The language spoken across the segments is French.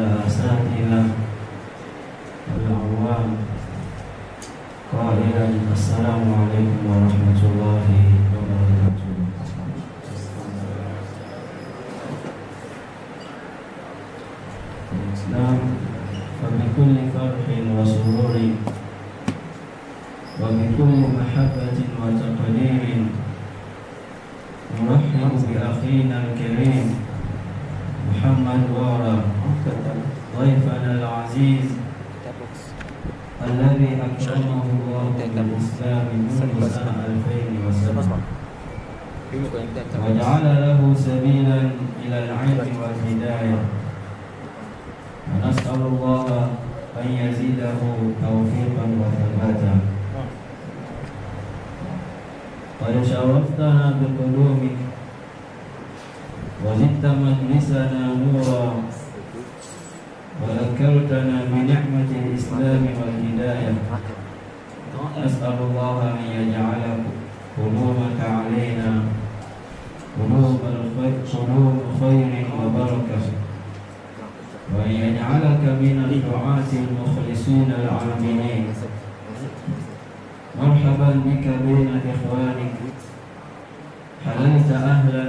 الأساتذة العوام قائلا السلام عليكم ورحمة الله وبركاته. الإسلام فبكل فرح وسرور وبكل محبة وتقدير نرحب بأخينا الكريم محمد وارا ضيفنا العزيز الذي أكرمه الله بالإسلام منذ سنة 2007 وجعل له سبيلا إلى العلم والهداية، ونسأل الله أن يزيده توفيقا وثباتا. قد شرفتنا بقدومك وزدت مجلسنا نورا وذكرتنا بنعمة الإسلام والهداية. نسأل الله أن يجعل قلوبك علينا قلوب خير وبركة، وأن يجعلك من الدعاة المخلصين العاملين. مرحبا بك بين إخوانك، حللت أهلا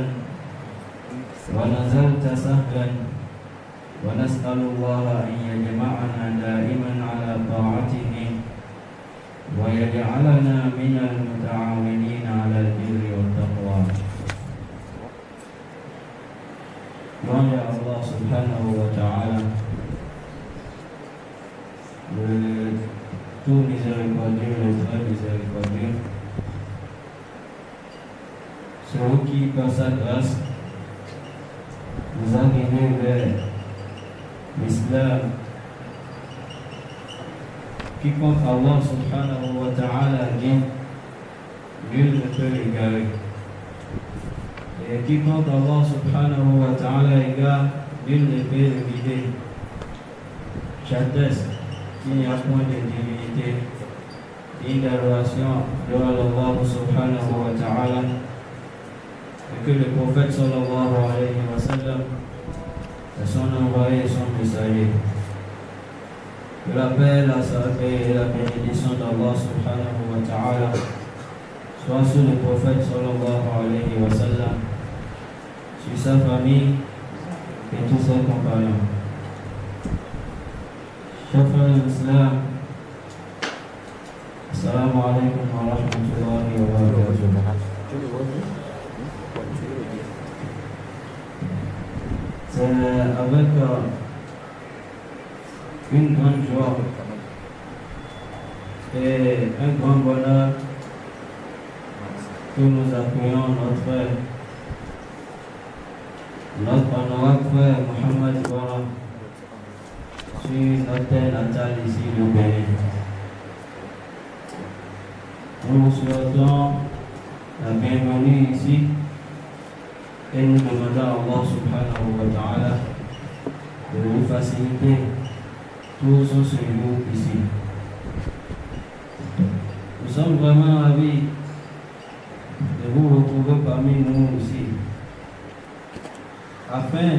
ونزلت سهلا، ونسأل الله أن يجمعنا دائما على طاعته ويجعلنا من المتعاونين على البر والتقوى. Louange à Allah subhanahu wa ta'ala, le tout miséricordieux, le très miséricordieux, celui qui par sa grâce nous a guidés vers l'islam. Quiconque Allah subhanahu wa ta'ala dit, nul ne peut l'égarer. Et quiconque Allah subhanahu wa ta'ala égare, nul ne peut le guider. J'atteste qu'il n'y a point de divinité, ni d'adoration devant Allah subhanahu wa ta'ala, et que le prophète sallallahu alayhi wa sallam est son envoyé et son messager. Que la paix, la salutation et la bénédiction d'Allah subhanahu wa ta'ala soit sur le prophète sallallahu alayhi wa sallam, sur sa famille et tous ses compagnons. Chers frères de l'Islam, assalamu alaikum wa rahmatullahi wa barakatuh. C'est avec une grande joie et un grand bonheur que nous accueillons notre honorable frère Mohamed Wara sur notre terre natale ici, le Bénin. Nous vous souhaitons la bienvenue ici et nous demandons à Allah subhanahu wa ta'ala de vous faciliter tout son séjour ici. Nous sommes vraiment ravis de vous retrouver parmi nous ici, afin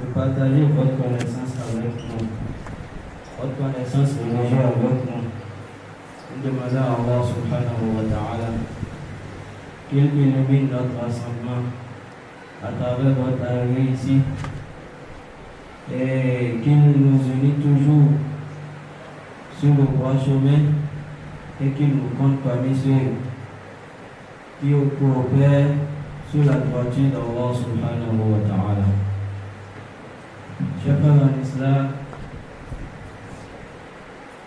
de partager votre connaissance avec nous, votre connaissance religieuse avec nous. Nous demandons à Allah subhanahu wa ta'ala qu'il illumine notre rassemblement à travers votre arrivée ici et qu'il nous unit toujours sur le droit chemin et qu'il nous compte parmi ceux qui coopèrent sur la droiture d'Allah subhanahu wa ta'ala. Chers frères en islam,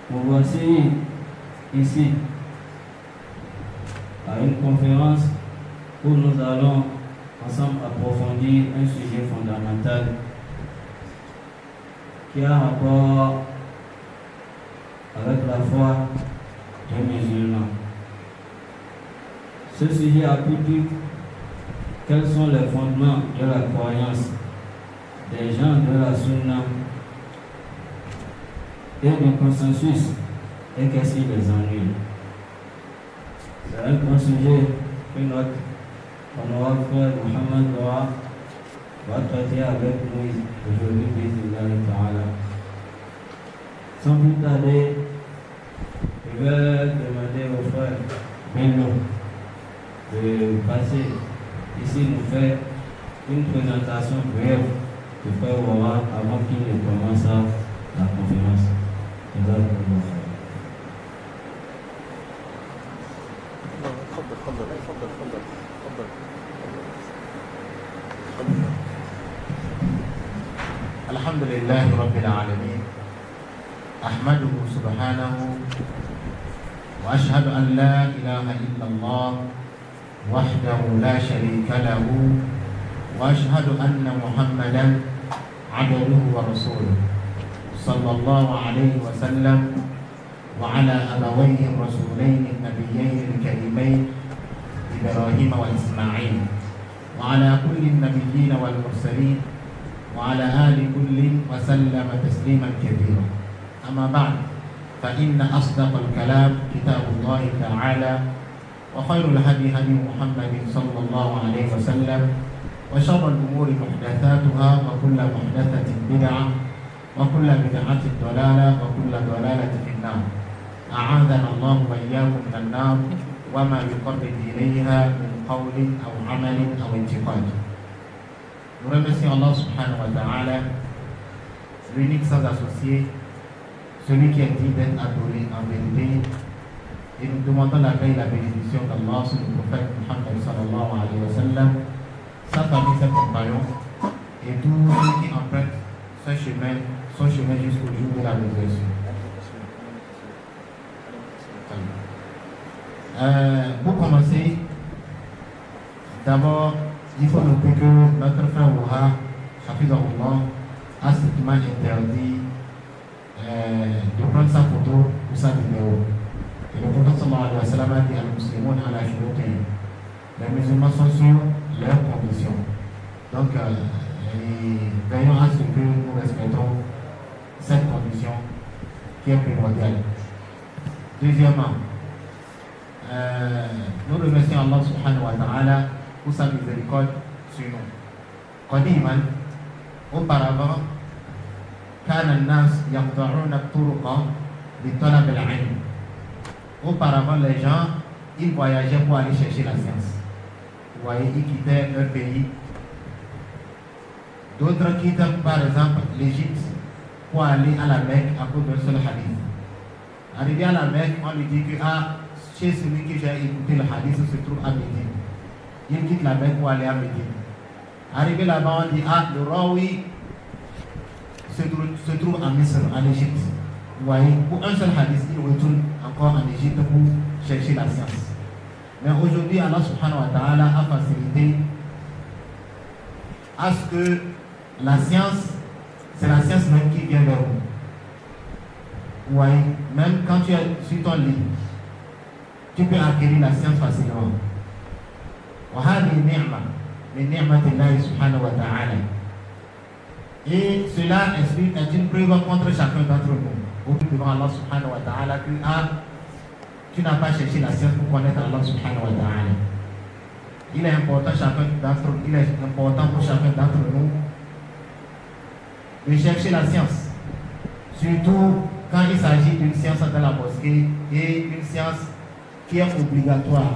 nous voici ici à une conférence où nous allons ensemble approfondir un sujet fondamental qui a rapport avec la foi des musulmans. Ce sujet a pu dire quels sont les fondements de la croyance des gens de la Sunna et du consensus et qu'est-ce qui les ennuie. C'est un grand sujet que notre honorable frère Mohamed Wara va traiter avec nous aujourd'hui, bismillah ta'ala. Sans plus tarder, je vais demander au frère Bello de passer ici nous faire une présentation brève du frère Ouara avant qu'il ne commence la conférence. الحمد لله رب العالمين أحمده سبحانه وأشهد أن لا إله إلا الله وحده لا شريك له وأشهد أن محمدا عبده ورسوله صلى الله عليه وسلم وعلى أبويه الرسولين النبيين الكريمين إبراهيم وإسماعيل وعلى كل النبيين والمرسلين وعلى آل كل وسلم تسليما كثيرا. أما بعد فإن أصدق الكلام كتاب الله تعالى وخير الهدي هدي محمد صلى الله عليه وسلم وشر الأمور محدثاتها وكل محدثة بدعة وكل بدعة ضلالة وكل ضلالة في النار. أعاذنا الله وإياكم من النار وما يقرب إليها من قول أو عمل أو اعتقاد. Nous remercions Allah subhanahu wa ta'ala, l'unique sans associé, celui qui est digne d'être adoré en vérité, et nous demandons la paix et la bénédiction d'Allah sur le prophète Muhammad sallallahu alayhi wa sallam, sa famille, ses compagnons, et tous ceux qui empruntent son chemin jusqu'au jour de la résurrection. Pour commencer, d'abord, il faut noter que notre frère Ouha, Hafizahullah, a strictement interdit de prendre sa photo ou sa vidéo. Et le prophète sallallahu alayhi wa sallam a dit à musulmans à la Shurutayyin, les musulmans sont sur leurs conditions. Donc, veillons à ce que nous respectons cette condition qui est primordiale. Deuxièmement, nous remercions Allah subhanahu wa ta'ala pour sa miséricorde sur nous. Qadiman, auparavant, كان الناس يقطعون الطرق لطلب العلم. Auparavant, les gens, ils voyageaient pour aller chercher la science. Vous voyez, ils quittaient leur pays. D'autres quittent, par exemple, l'Égypte pour aller à la Mecque à cause d'un seul hadith. Arrivé à la Mecque, on lui dit que chez celui qui j'ai écouté le hadith se trouve à Médine. Il quitte la Mecque pour aller à Médine. Arrivé là-bas, on dit le Rawi se trouve en Misr, en Égypte. Vous voyez, pour un seul hadith, il retourne encore en Égypte pour chercher la science. Mais aujourd'hui, Allah subhanahu wa ta'ala a facilité à ce que la science, c'est la science même qui vient vers vous. Vous voyez, même quand tu es sur ton lit, tu peux acquérir la science facilement. Et cela est une preuve contre chacun d'entre nous. Au devant Allah subhanahu wa ta'ala que tu n'as pas cherché la science pour connaître Allah subhanahu wa ta'ala. Il est important pour chacun d'entre nous de chercher la science. Surtout quand il s'agit d'une science dans la mosquée et une science qui est obligatoire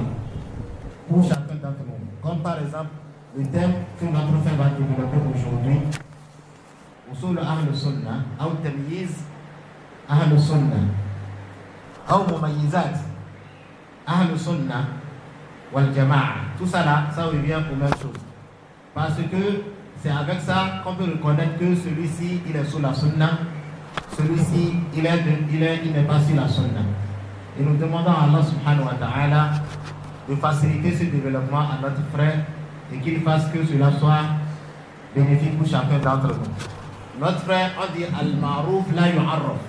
pour chacun d'entre nous. Comme par exemple le thème que notre frère va développer aujourd'hui, usul ahl sunnah, ou tamyiz ahl sunnah, ou mumayyizat ahl sunnah wal jama'a. Tout ça là, ça revient aux mêmes choses. Parce que c'est avec ça qu'on peut reconnaître que celui-ci, il est sur la sunnah, celui-ci, il n'est pas sur la sunnah. Et nous demandons à Allah subhanahu wa ta'ala de faciliter ce développement à notre frère et qu'il fasse que cela soit bénéfique pour chacun d'entre nous. Notre frère, on dit Al-Ma'rouf la yu'arraf.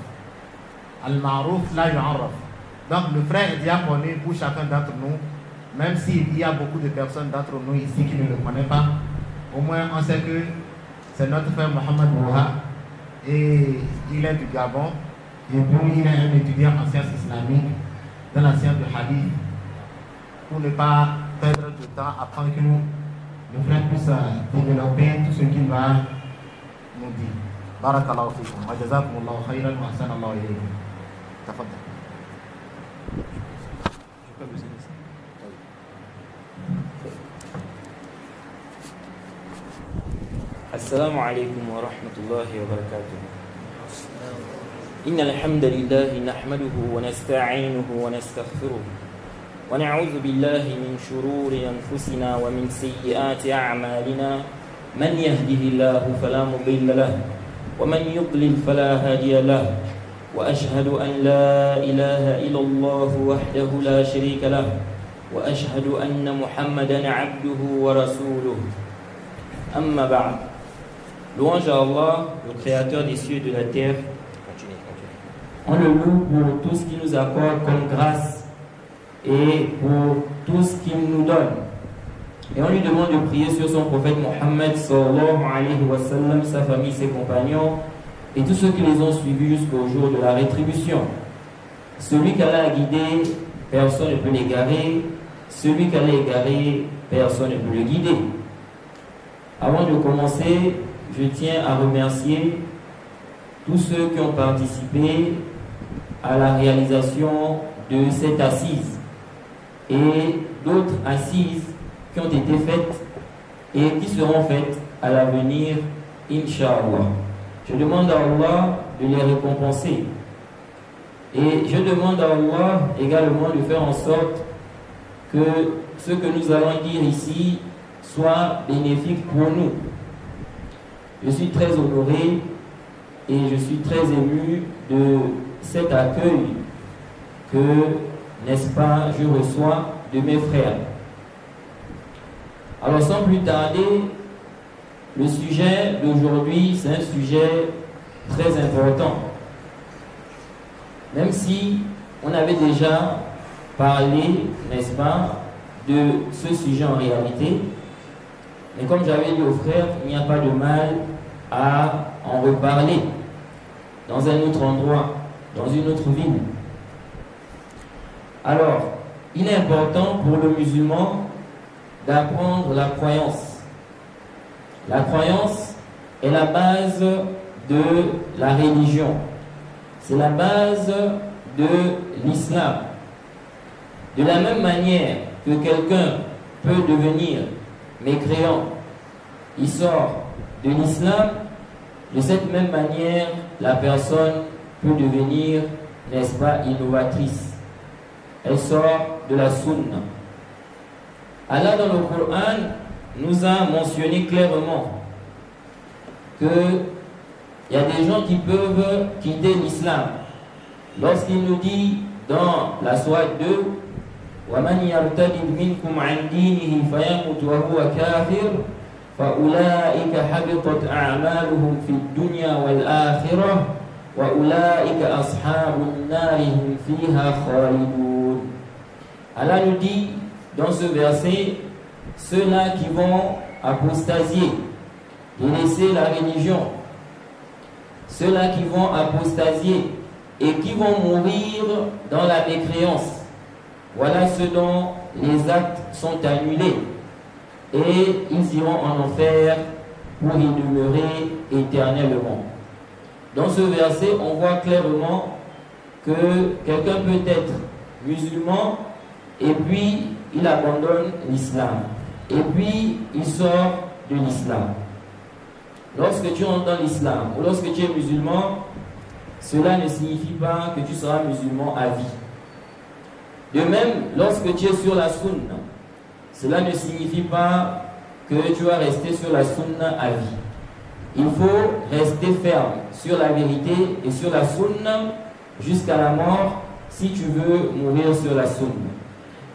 Al-Ma'rouf la yu'arraf. Donc le frère est déjà connu pour chacun d'entre nous, même s'il y a beaucoup de personnes d'entre nous ici qui ne le connaissent pas. Au moins on sait que c'est notre frère Mohamed Ouha et il est du Gabon. Et puis il est un étudiant en sciences islamiques dans la science du hadith. Pour ne pas perdre du temps afin que le frère puisse développer tout ce qu'il va nous dire. بارك الله فيكم وجزاكم الله خيرا وأحسن الله إليكم. تفضل. السلام عليكم ورحمة الله وبركاته. إن الحمد لله نحمده ونستعينه ونستغفره ونعوذ بالله من شرور أنفسنا ومن سيئات أعمالنا من يهده الله فلا مضل له ومن يضلل فلا هادي له وأشهد أن لا إله إلا الله وحده لا شريك له وأشهد أن محمدا عبده ورسوله أما بعد. Louange à Allah, le créateur des cieux et de la terre. On le loue pour tout ce qu'il nous accorde comme grâce et pour tout ce qu'il nous donne. Et on lui demande de prier sur son prophète Mohammed sallallahu alayhi wa sallam, sa famille, ses compagnons et tous ceux qui les ont suivis jusqu'au jour de la rétribution. Celui qu'Allah a guidé, personne ne peut l'égarer. Celui qu'Allah a égaré, personne ne peut le guider. Avant de commencer, je tiens à remercier tous ceux qui ont participé à la réalisation de cette assise et d'autres assises qui ont été faites et qui seront faites à l'avenir, Inch'Allah. Je demande à Allah de les récompenser et je demande à Allah également de faire en sorte que ce que nous allons dire ici soit bénéfique pour nous. Je suis très honoré et je suis très ému de cet accueil que, n'est-ce pas, je reçois de mes frères. Alors sans plus tarder, le sujet d'aujourd'hui, c'est un sujet très important. Même si on avait déjà parlé, n'est-ce pas, de ce sujet en réalité, mais comme j'avais dit aux frères, il n'y a pas de mal à en reparler dans un autre endroit, dans une autre ville. Alors, il est important pour le musulman d'apprendre la croyance. La croyance est la base de la religion. C'est la base de l'islam. De la même manière que quelqu'un peut devenir mécréant, il sort de l'islam, de cette même manière, la personne peut devenir, n'est-ce pas, innovatrice. Elle sort de la sunna. Allah dans le Coran nous a mentionné clairement que il y a des gens qui peuvent quitter l'islam. Lorsqu'il nous dit dans la sourate 2, وَمَنْ يَرْتَدِدْ مِنْكُمْ عَنْ دِينِهِ فَيَمُتْ وَهُوَ كَافِرٌ فَأُولَٰئِكَ حَبِطَتْ أَعْمَالُهُمْ فِي الدُّنْيَا وَالْآخِرَةِ وَأُولَٰئِكَ أَصْحَابُ النَّارِ هُمْ فِيهَا خَالِدُونَ. Allah nous dit dans ce verset, ceux-là qui vont apostasier, délaisser la religion, ceux-là qui vont apostasier et qui vont mourir dans la mécréance, voilà ceux dont les actes sont annulés et ils iront en enfer pour y demeurer éternellement. Dans ce verset, on voit clairement que quelqu'un peut être musulman et puis il abandonne l'islam et puis il sort de l'islam. Lorsque tu entres dans l'islam ou lorsque tu es musulman, cela ne signifie pas que tu seras musulman à vie. De même, lorsque tu es sur la sunna, cela ne signifie pas que tu vas rester sur la sunna à vie. Il faut rester ferme sur la vérité et sur la sunna jusqu'à la mort si tu veux mourir sur la sunna.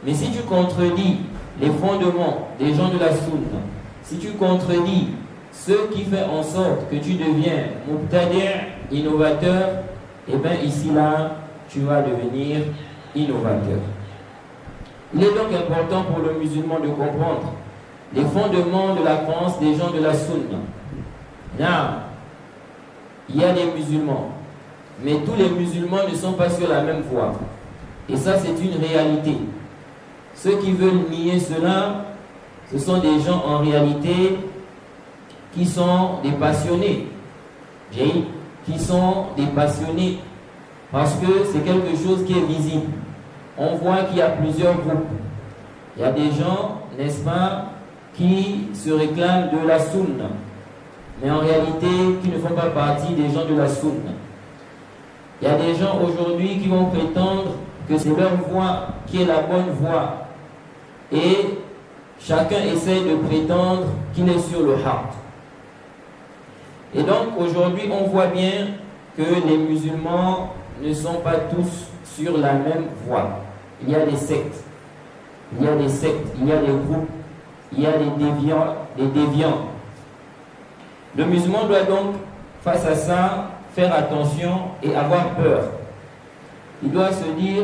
Mais si tu contredis les fondements des gens de la sunna, si tu contredis ce qui fait en sorte que tu deviens mubtadi', innovateur, et bien ici là, tu vas devenir innovateur. Il est donc important pour le musulman de comprendre les fondements de la croyance des gens de la sunna. Là, il y a des musulmans, mais tous les musulmans ne sont pas sur la même voie. Et ça, c'est une réalité. Ceux qui veulent nier cela, ce sont des gens en réalité qui sont des passionnés. qui sont des passionnés, parce que c'est quelque chose qui est visible. On voit qu'il y a plusieurs groupes. Il y a des gens, n'est-ce pas, qui se réclament de la sunna, mais en réalité qui ne font pas partie des gens de la sunna. Il y a des gens aujourd'hui qui vont prétendre que c'est leur voie qui est la bonne voie, et chacun essaie de prétendre qu'il est sur le haqq. Et donc aujourd'hui on voit bien que les musulmans ne sont pas tous sur la même voie. Il y a des sectes, il y a des groupes, il y a des déviants. Le musulman doit donc, face à ça, faire attention et avoir peur. Il doit se dire,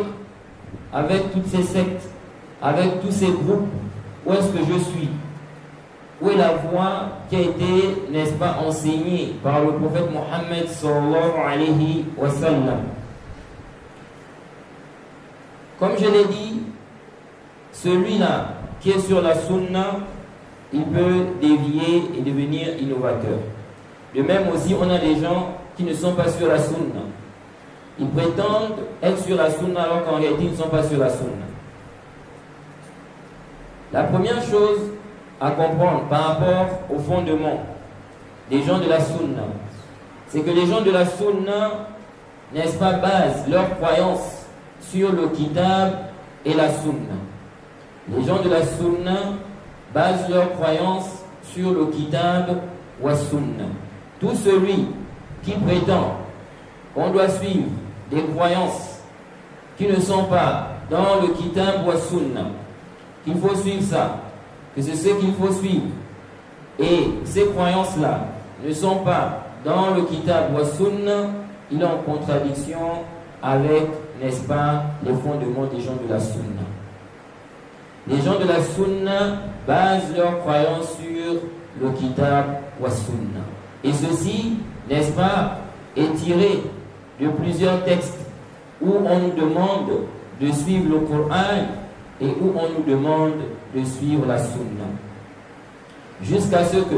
avec toutes ces sectes, avec tous ces groupes, où est-ce que je suis? Où est la voie qui a été, n'est-ce pas, enseignée par le prophète Mohammed sallallahu alayhi wa sallam? Comme je l'ai dit, celui-là qui est sur la sunna, il peut dévier et devenir innovateur. De même aussi, on a des gens qui ne sont pas sur la sunna. Ils prétendent être sur la sunna alors qu'en réalité, ils ne sont pas sur la sunna. La première chose à comprendre par rapport au fondement des gens de la sunna, c'est que les gens de la sunna, n'est-ce pas, basent leur croyance sur le kitab et la sunna. Les gens de la sunna basent leur croyance sur le kitab wa sunna. Tout celui qui prétend qu'on doit suivre des croyances qui ne sont pas dans le kitab wa sunna, qu'il faut suivre ça, que c'est ce qu'il faut suivre, et ces croyances-là ne sont pas dans le kitab wa sunna, il est en contradiction avec, n'est-ce pas, les fondements des gens de la sunna. Les gens de la sunna basent leur croyance sur le kitab wa sunna. Et ceci, n'est-ce pas, est tiré de plusieurs textes où on nous demande de suivre le Coran et où on nous demande de suivre la sunna. Jusqu'à ce que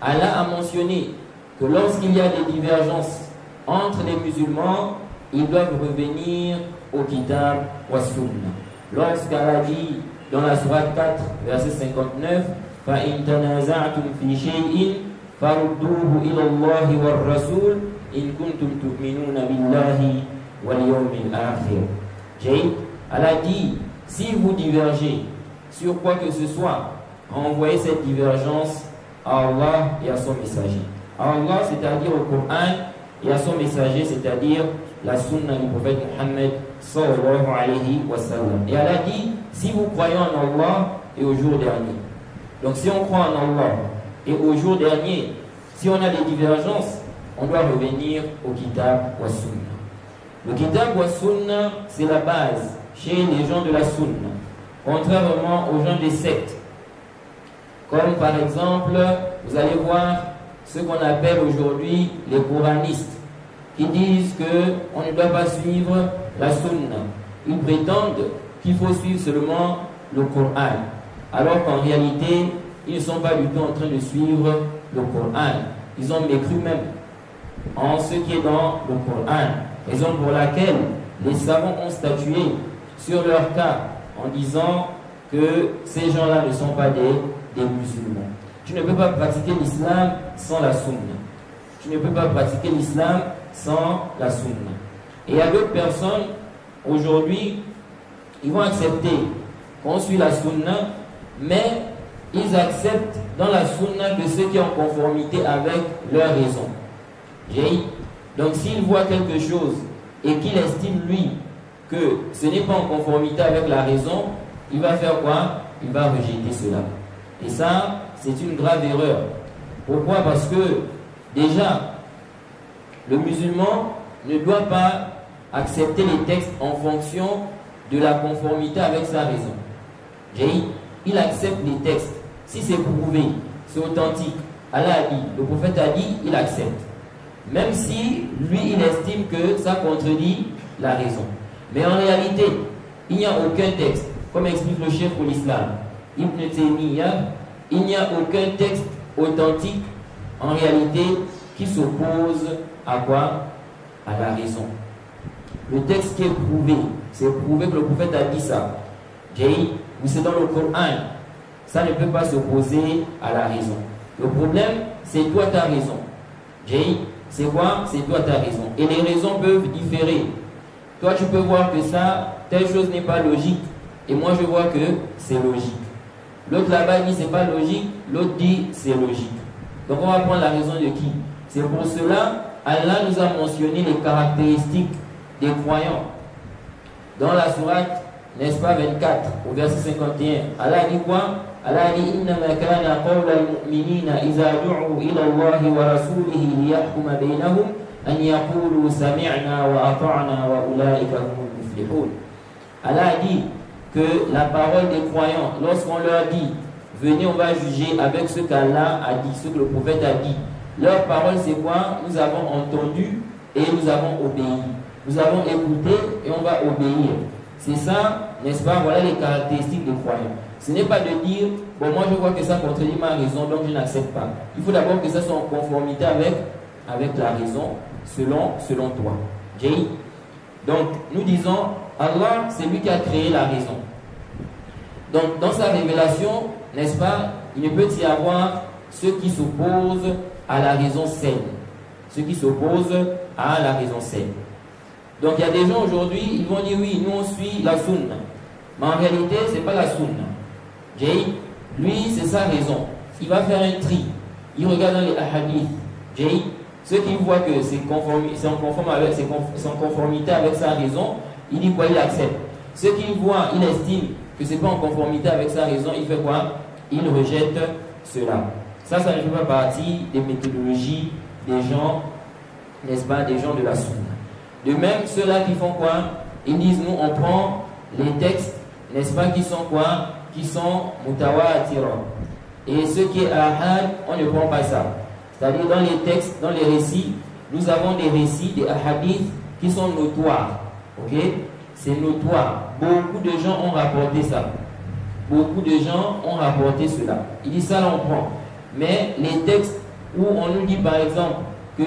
Allah a mentionné que lorsqu'il y a des divergences entre les musulmans, ils doivent revenir au kitab wa sunna. Lorsqu'Allah dit dans la sourate 4, verset 59, فَإِن تَنَازَعْتُمْ فِي شَيْءٍ فَرُدُّوهُ إِلَى اللَّهِ وَالرَّسُولِ إِن كُنتُمْ تُؤْمِنُونَ بِاللَّهِ وَالْيَوْمِ الْآخِرِ. Allah dit, si vous divergez sur quoi que ce soit, envoyez cette divergence à Allah et à son messager. À Allah, c'est-à-dire au Coran, et à son messager, c'est-à-dire la sunna du prophète Mohammed sallallahu alayhi wa sallam. Et Allah dit, si vous croyez en Allah et au jour dernier. Donc si on croit en Allah et au jour dernier, si on a des divergences, on doit revenir au kitab wa sunna. Le kitab wa sunna, c'est la base chez les gens de la sunna, contrairement aux gens des sectes. Comme par exemple, vous allez voir ce qu'on appelle aujourd'hui les coranistes, qui disent qu'on ne doit pas suivre la sunna. Ils prétendent qu'il faut suivre seulement le Coran, alors qu'en réalité, ils ne sont pas du tout en train de suivre le Coran. Ils ont mécru même en ce qui est dans le Coran, raison pour laquelle les savants ont statué sur leur cas en disant que ces gens-là ne sont pas des musulmans. Tu ne peux pas pratiquer l'islam sans la sunna. Tu ne peux pas pratiquer l'islam sans la sunna. Et il y a d'autres personnes, aujourd'hui, ils vont accepter qu'on suit la sunna, mais ils acceptent dans la sunna de ce qui est en conformité avec leur raison. Donc s'il voit quelque chose et qu'il estime, lui, que ce n'est pas en conformité avec la raison, il va faire quoi? Il va rejeter cela. Et ça, c'est une grave erreur. Pourquoi? Parce que déjà, le musulman ne doit pas accepter les textes en fonction de la conformité avec sa raison. Il accepte les textes. Si c'est prouvé, c'est authentique, Allah a dit, le prophète a dit, il accepte. Même si lui, il estime que ça contredit la raison. Mais en réalité, il n'y a aucun texte, comme explique le chef pour l'islam, Ibn Taymiyyah, il n'y a aucun texte authentique en réalité qui s'oppose à quoi? À la raison. Le texte qui est prouvé, c'est prouvé que le prophète a dit ça. C'est dans le Coran. Ça ne peut pas s'opposer à la raison. Le problème, c'est toi ta raison. C'est quoi? C'est toi ta raison. Et les raisons peuvent différer. Toi, tu peux voir que ça, telle chose n'est pas logique. Et moi, je vois que c'est logique. L'autre là-bas dit c'est pas logique. L'autre dit c'est logique. Donc, on va prendre la raison de qui? C'est pour cela, Allah nous a mentionné les caractéristiques des croyants. Dans la sourate, n'est-ce pas, 24, au verset 51, Allah dit quoi? Allah dit إنما كان قول المؤمنين إذا دعوا إلى الله ورسوله ليحكم بينهم أن يقولوا سمعنا وأطعنا وأولئك هم المفلحون. Allah dit que la parole des croyants, lorsqu'on leur dit venez, on va juger avec ce qu'Allah a dit, ce que le prophète a dit, leur parole c'est quoi? Nous avons entendu et nous avons obéi. Nous avons écouté et on va obéir. C'est ça, n'est-ce pas? Voilà les caractéristiques des croyants. Ce n'est pas de dire, bon, moi je vois que ça contredit ma raison, donc je n'accepte pas. Il faut d'abord que ça soit en conformité avec la raison, selon toi. Donc, nous disons, Allah, c'est lui qui a créé la raison. Donc, dans sa révélation, n'est-ce pas, il ne peut y avoir ceux qui s'opposent à la raison saine. Ceux qui s'opposent à la raison saine. Donc, il y a des gens aujourd'hui, ils vont dire, oui, nous on suit la sunna. Mais en réalité, ce n'est pas la sunna. Lui, c'est sa raison. Il va faire un tri. Il regarde dans les hadiths. Ceux qui voient que c'est en conformité avec sa raison, il dit quoi? Il accepte. Ceux qui voient, il estime que ce n'est pas en conformité avec sa raison, il fait quoi? Il rejette cela. Ça ne fait pas partie des méthodologies des gens, n'est-ce pas, des gens de la sunna. De même, ceux-là qui font quoi? Ils disent, nous, on prend les textes, n'est-ce pas, qui sont quoi? Qui sont mutawatira. Et ce qui est ahad, on ne prend pas ça. C'est-à-dire dans les textes, dans les récits, nous avons des récits, des ahadiths qui sont notoires. Ok? C'est notoire. Beaucoup de gens ont rapporté ça. Beaucoup de gens ont rapporté cela. Il dit ça, là, on prend. Mais les textes où on nous dit par exemple que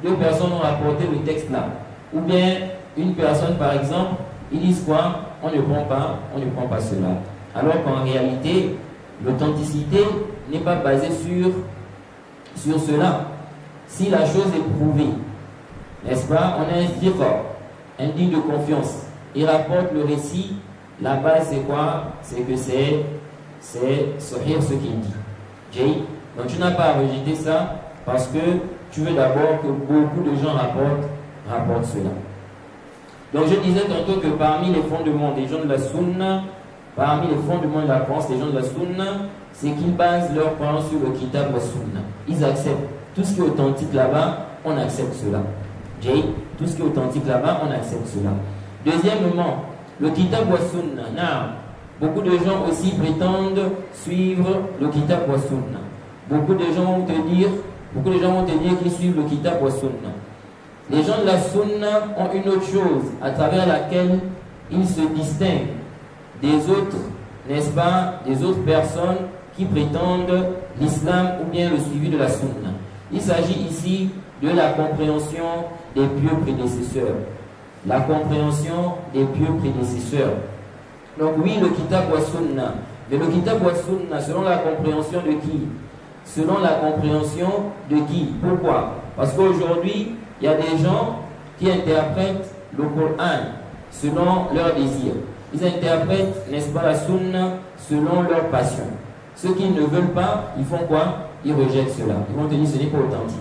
2 personnes ont rapporté le texte là, ou bien une personne par exemple, ils disent quoi? On ne prend pas cela. Alors qu'en réalité, l'authenticité n'est pas basée sur cela. Si la chose est prouvée, n'est-ce pas, on a un fiqh, un digne de confiance. Il rapporte le récit, la base c'est quoi? C'est que c'est sahih ce qu'il dit. Donc tu n'as pas à rejeter ça parce que tu veux d'abord que beaucoup de gens rapportent cela. Donc je disais tantôt que parmi les fondements des gens de la sunna, parmi les fondements de la croyance des gens de la sunna, c'est qu'ils basent leur croyance sur le kitab wa sunna. Ils acceptent tout ce qui est authentique là-bas, on accepte cela. Tout ce qui est authentique là-bas, on accepte cela. Deuxièmement, le kitab wa sunna. Beaucoup de gens aussi prétendent suivre le kitab wa sunna. Beaucoup de gens vont te dire qu'ils suivent le kitab wa sunna. Les gens de la sunna ont une autre chose à travers laquelle ils se distinguent des autres, n'est-ce pas, des autres personnes qui prétendent l'islam ou bien le suivi de la sunna. Il s'agit ici de la compréhension des pieux prédécesseurs. La compréhension des pieux prédécesseurs. Donc oui, le kitab wa sunna. Mais le kitab wa sunna, selon la compréhension de qui? Selon la compréhension de qui? Pourquoi? Parce qu'aujourd'hui, il y a des gens qui interprètent le Coran selon leur désir. Ils interprètent, n'est-ce pas, la sunna selon leur passion. Ceux qui ne veulent pas, ils font quoi? Ils rejettent cela. Ils vont te dire ce n'est pas authentique.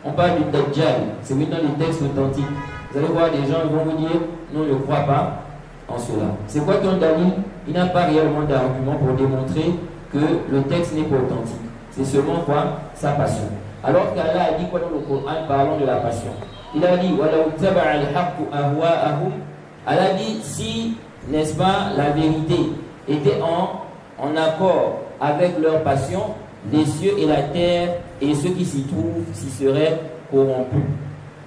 On parle du Dajjal, c'est maintenant les textes authentiques. Vous allez voir des gens, ils vont vous dire non, je ne crois pas en cela. C'est quoi ton dalil? Il n'a pas réellement d'argument pour démontrer que le texte n'est pas authentique. C'est seulement quoi? Sa passion. Alors qu'Allah a dit quoi dans le Coran parlant de la passion? Il a dit Allah a dit si, n'est-ce pas, la vérité était en accord avec leur passion, les cieux et la terre et ceux qui s'y trouvent s'y seraient corrompus.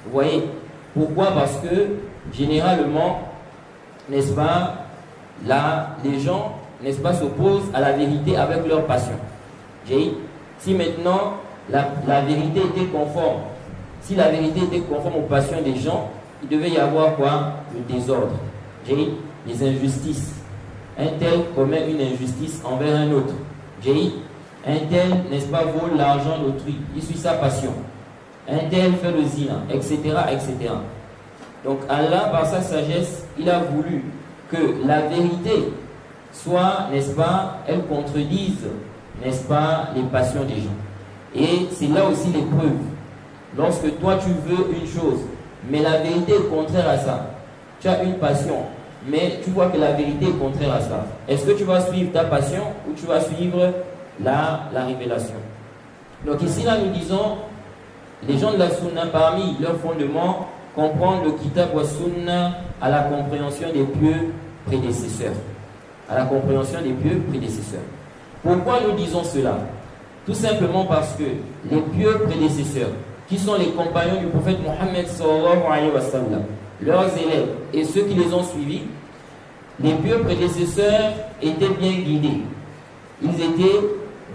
Vous voyez? Pourquoi? Parce que généralement, n'est-ce pas, là, les gens, n'est-ce pas, s'opposent à la vérité avec leur passion. Si maintenant la vérité était conforme Si la vérité était conforme aux passions des gens, il devait y avoir quoi? Le désordre. Les injustices. Un tel commet une injustice envers un autre. Un tel, n'est-ce pas, vole l'argent d'autrui. Il suit sa passion. Un tel fait le zina, etc., etc. Donc Allah, par sa sagesse, il a voulu que la vérité soit, n'est-ce pas, elle contredise, n'est-ce pas, les passions des gens. Et c'est là aussi l'épreuve. Lorsque toi tu veux une chose, mais la vérité est contraire à ça. Tu as une passion, mais tu vois que la vérité est contraire à ça. Est-ce que tu vas suivre ta passion ou tu vas suivre la révélation? Donc ici, là, nous disons, les gens de la Sunna, parmi leurs fondements, comprendre le Kitab wa Sunna à la compréhension des pieux prédécesseurs. À la compréhension des pieux prédécesseurs. Pourquoi nous disons cela? Tout simplement parce que les pieux prédécesseurs, qui sont les compagnons du prophète Mohammed sallallahu alayhi wa sallam, leurs élèves et ceux qui les ont suivis, les pieux prédécesseurs étaient bien guidés. Ils étaient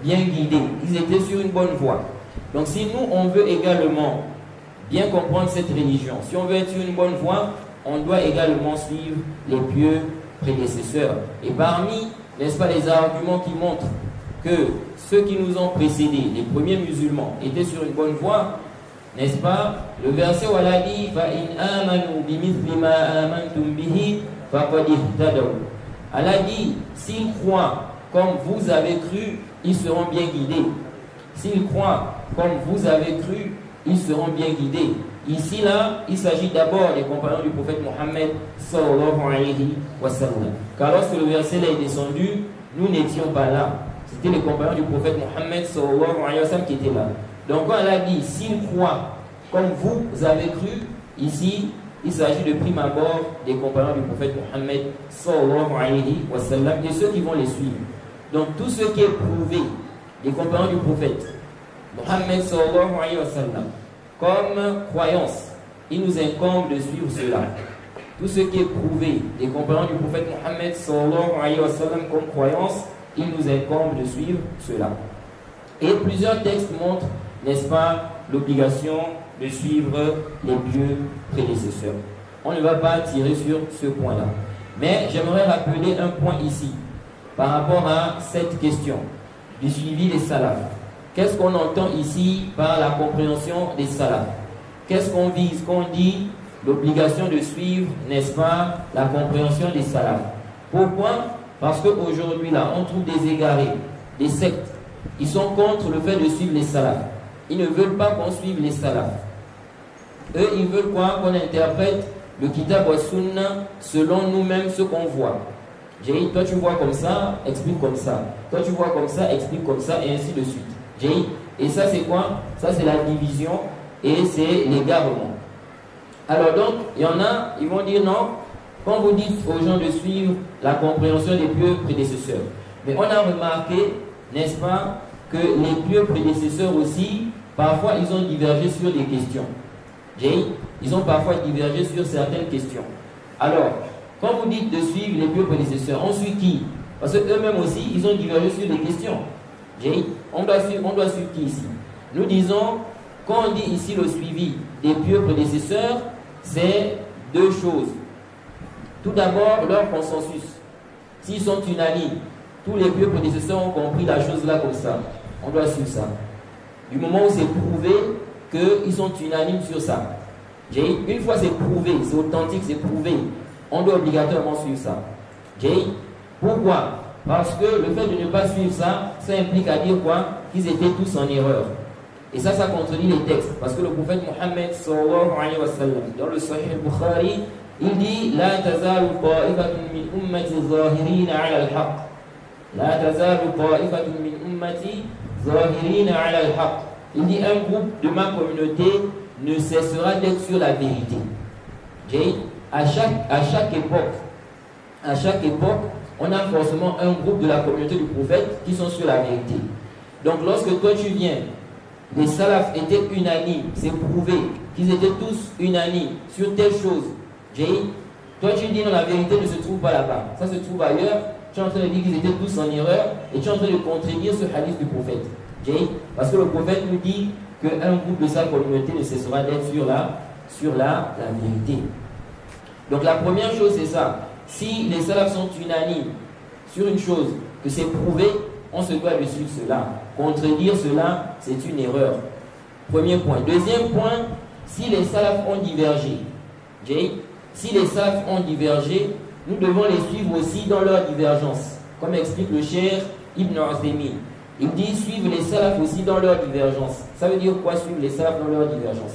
bien guidés. Ils étaient sur une bonne voie. Donc si nous, on veut également bien comprendre cette religion, si on veut être sur une bonne voie, on doit également suivre les pieux prédécesseurs. Et parmi, n'est-ce pas, les arguments qui montrent que ceux qui nous ont précédés, les premiers musulmans, étaient sur une bonne voie, n'est-ce pas, le verset où Allah dit فَإِنْ آمَنُوا بِمِثْلِ مَا آمَنْتُمْ بِهِ فَقَدِ اهْتَدَوْا. Allah dit, s'ils croient comme vous avez cru, ils seront bien guidés. S'ils croient comme vous avez cru, ils seront bien guidés. Ici, là, il s'agit d'abord des compagnons du prophète Mohammed sallallahu alayhi wa sallam. Car lorsque le verset là est descendu, nous n'étions pas là. C'était les compagnons du prophète Mohammed sallallahu alayhi wa sallam qui étaient là. Donc quand elle a dit, s'ils croient comme vous avez cru, ici, il s'agit de prime abord des compagnons du prophète Mohammed sallallahu alayhi wa sallam et ceux qui vont les suivre. Donc tout ce qui est prouvé des compagnons du prophète Mohammed sallallahu alayhi wa sallam comme croyance, il nous incombe de suivre cela. Tout ce qui est prouvé des compagnons du prophète Mohammed sallallahu alayhi wa sallam comme croyance, il nous incombe de suivre cela. Et plusieurs textes montrent, n'est-ce pas, l'obligation de suivre les pieux prédécesseurs. On ne va pas tirer sur ce point-là. Mais j'aimerais rappeler un point ici, par rapport à cette question du suivi des salafs. Qu'est-ce qu'on entend ici par la compréhension des salafs? Qu'est-ce qu'on vise quand on dit l'obligation de suivre, n'est-ce pas, la compréhension des salafs? Pourquoi? Parce qu'aujourd'hui, là, on trouve des égarés, des sectes. Ils sont contre le fait de suivre les salafs. Ils ne veulent pas qu'on suive les salafs. Eux, ils veulent quoi? Qu'on interprète le Kitab wa Sunna selon nous-mêmes ce qu'on voit. J'ai dit, toi tu vois comme ça, explique comme ça. Toi tu vois comme ça, explique comme ça, et ainsi de suite. J'ai dit, et ça c'est quoi? Ça c'est la division et c'est l'égarement. Alors donc, il y en a, ils vont dire non, quand vous dites aux gens de suivre la compréhension des pieux prédécesseurs. Mais on a remarqué, n'est-ce pas, que les pieux prédécesseurs aussi, parfois ils ont divergé sur des questions. Ils ont parfois divergé sur certaines questions. Alors, quand vous dites de suivre les pieux prédécesseurs, on suit qui? Parce qu'eux-mêmes aussi, ils ont divergé sur des questions. On doit suivre qui ici? Nous disons, quand on dit ici le suivi des pieux prédécesseurs, c'est deux choses. Tout d'abord, leur consensus. S'ils sont unanimes, tous les pieux prédécesseurs ont compris la chose là comme ça. On doit suivre ça. Du moment où c'est prouvé qu'ils sont unanimes sur ça. Une fois c'est prouvé, c'est authentique, c'est prouvé, on doit obligatoirement suivre ça. Pourquoi? Parce que le fait de ne pas suivre ça, ça implique à dire quoi? Qu'ils étaient tous en erreur. Et ça contredit les textes. Parce que le prophète Mohammed sallallahu alayhi wa sallam, dans le Sahih al-Bukhari, il dit La tazalu ta'ifatun min ummati zahirina ala al-haq. La tazalu ta'ifatun min ummati zahirina ala al-haq. Il dit un groupe de ma communauté ne cessera d'être sur la vérité. À chaque époque, on a forcément un groupe de la communauté du prophète qui sont sur la vérité. Donc lorsque toi tu viens, les salafs étaient unanimes, c'est prouvé qu'ils étaient tous unanimes sur telle chose. Toi tu dis non, la vérité ne se trouve pas là-bas, ça se trouve ailleurs. Tu es en train de dire qu'ils étaient tous en erreur et tu es en train de contredire ce hadith du prophète. Parce que le prophète nous dit qu'un groupe de sa communauté ne cessera d'être sur la vérité. Donc la première chose c'est ça. Si les salafs sont unanimes sur une chose, que c'est prouvé, on se doit de suivre cela. Contredire cela, c'est une erreur. Premier point. Deuxième point, si les salafs ont divergé, si les salafs ont divergé, nous devons les suivre aussi dans leur divergence. Comme explique le Cheikh Ibn Uthaymin. Il dit suivre les salafs aussi dans leur divergence. Ça veut dire quoi suivre les salafs dans leur divergence?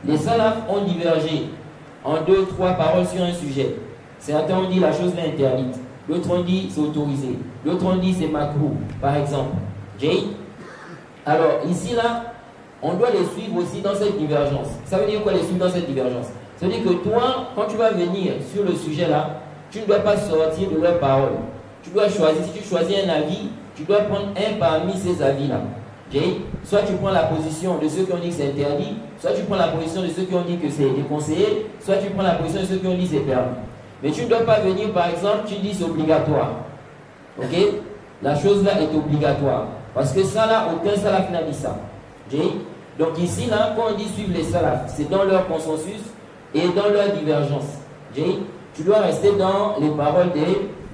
Les salafs ont divergé en 2-3 paroles sur un sujet. Certains ont dit la chose est interdite. D'autres ont dit c'est autorisé. D'autres ont dit c'est makruh, par exemple. Alors ici là, on doit les suivre aussi dans cette divergence. Ça veut dire quoi les suivre dans cette divergence? Ça veut dire que toi, quand tu vas venir sur le sujet là, tu ne dois pas sortir de leurs paroles. Tu dois choisir, si tu choisis un avis, tu dois prendre un parmi ces avis-là. Soit tu prends la position de ceux qui ont dit que c'est interdit, soit tu prends la position de ceux qui ont dit que c'est déconseillé, soit tu prends la position de ceux qui ont dit que c'est permis. Mais tu ne dois pas venir, par exemple, tu dis c'est obligatoire. Ok? La chose là est obligatoire. Parce que ça là, aucun salaf n'a dit ça. Donc ici là, quand on dit suivre les salafs, c'est dans leur consensus et dans leur divergence. Tu dois rester dans les paroles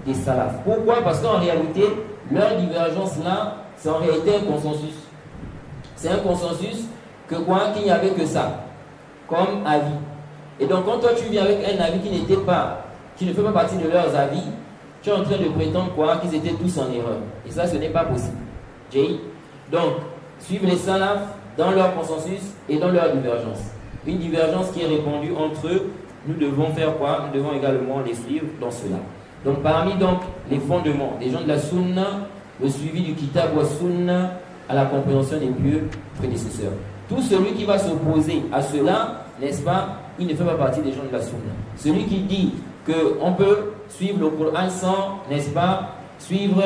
des salafs. Pourquoi? Parce qu'en réalité, leur divergence là, c'est en réalité un consensus. C'est un consensus que quoi? Qu'il n'y avait que ça, comme avis. Et donc quand toi tu viens avec un avis qui n'était pas, qui ne fait pas partie de leurs avis, tu es en train de prétendre quoi? Qu'ils étaient tous en erreur. Et ça, ce n'est pas possible. Donc, suivre les salafs dans leur consensus et dans leur divergence. Une divergence qui est répandue entre eux, nous devons faire quoi? Nous devons également les suivre dans cela. Donc parmi donc les fondements des gens de la sunna, le suivi du kitab wa sunna à la compréhension des pieux prédécesseurs. Tout celui qui va s'opposer à cela, n'est-ce pas, il ne fait pas partie des gens de la sunna. Celui qui dit qu'on peut suivre le Coran sans, n'est-ce pas, suivre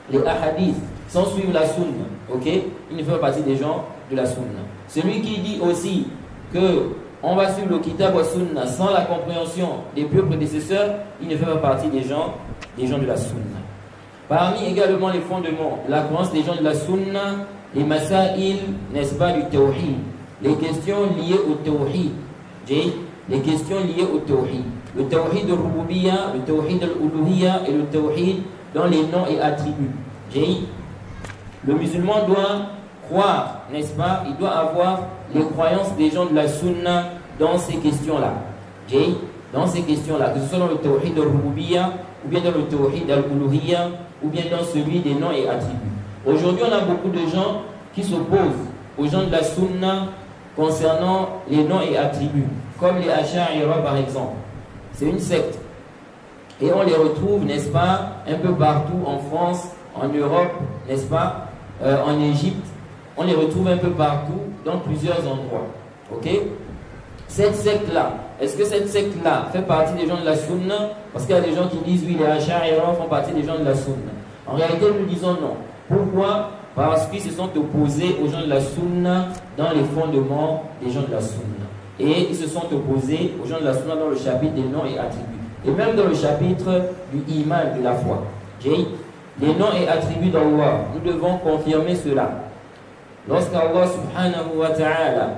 les hadiths, sans suivre la sunna, ok, il ne fait pas partie des gens de la sunna. Celui qui dit aussi que on va suivre le kitab wa sunna sans la compréhension des pieux prédécesseurs, il ne fait pas partie des gens de la sunna. Parmi également les fondements de la croyance des gens de la sunna, les masail, n'est-ce pas, du tawhid, les questions liées au tawhid, les questions liées au tawhid, le tawhid de rububiyya, le tawhid de l'uluhiyya et le tawhid dans les noms et attributs. Le musulman doit croire, n'est-ce pas, il doit avoir les croyances des gens de la sunna dans ces questions-là. Dans ces questions-là, que ce soit dans le tawhid de rububiyya, ou bien dans le tawhid d'al-uluhiyya, ou bien dans celui des noms et attributs. Aujourd'hui, on a beaucoup de gens qui s'opposent aux gens de la sunna concernant les noms et attributs, comme les Ash'ariyya par exemple. C'est une secte. Et on les retrouve, n'est-ce pas, un peu partout en France, en Europe, n'est-ce pas, en Égypte. On les retrouve un peu partout, dans plusieurs endroits. Ok? Cette secte-là, est-ce que cette secte-là fait partie des gens de la sunna? Parce qu'il y a des gens qui disent oui, les Ash'ariyya font partie des gens de la sunna. En réalité, nous disons non. Pourquoi? Parce qu'ils se sont opposés aux gens de la sunna dans les fondements des gens de la sunna. Et ils se sont opposés aux gens de la sunna dans le chapitre des noms et attributs. Et même dans le chapitre du iman, de la foi. Les noms et attributs d'Allah, nous devons confirmer cela. Lorsqu'Allah subhanahu wa ta'ala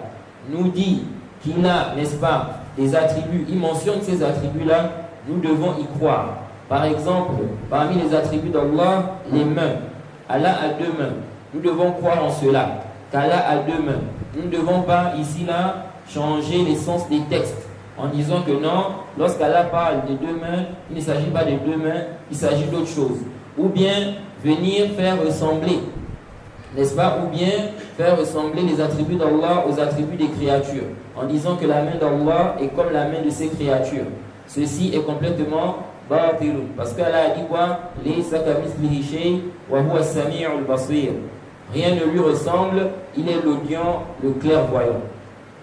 nous dit qu'il a, n'est-ce pas, des attributs, il mentionne ces attributs-là, nous devons y croire. Par exemple, parmi les attributs d'Allah, les mains. Allah a deux mains. Nous devons croire en cela, qu'Allah a deux mains. Nous ne devons pas, ici, là, changer l'essence des textes en disant que non, lorsqu'Allah parle de deux mains, il ne s'agit pas de deux mains, il s'agit d'autre chose. Ou bien venir faire ressembler, n'est-ce pas, ou bien faire ressembler les attributs d'Allah aux attributs des créatures, en disant que la main d'Allah est comme la main de ses créatures. Ceci est complètement batil, parce qu'Allah a dit quoi? Rien ne lui ressemble, il est l'audient, le clairvoyant.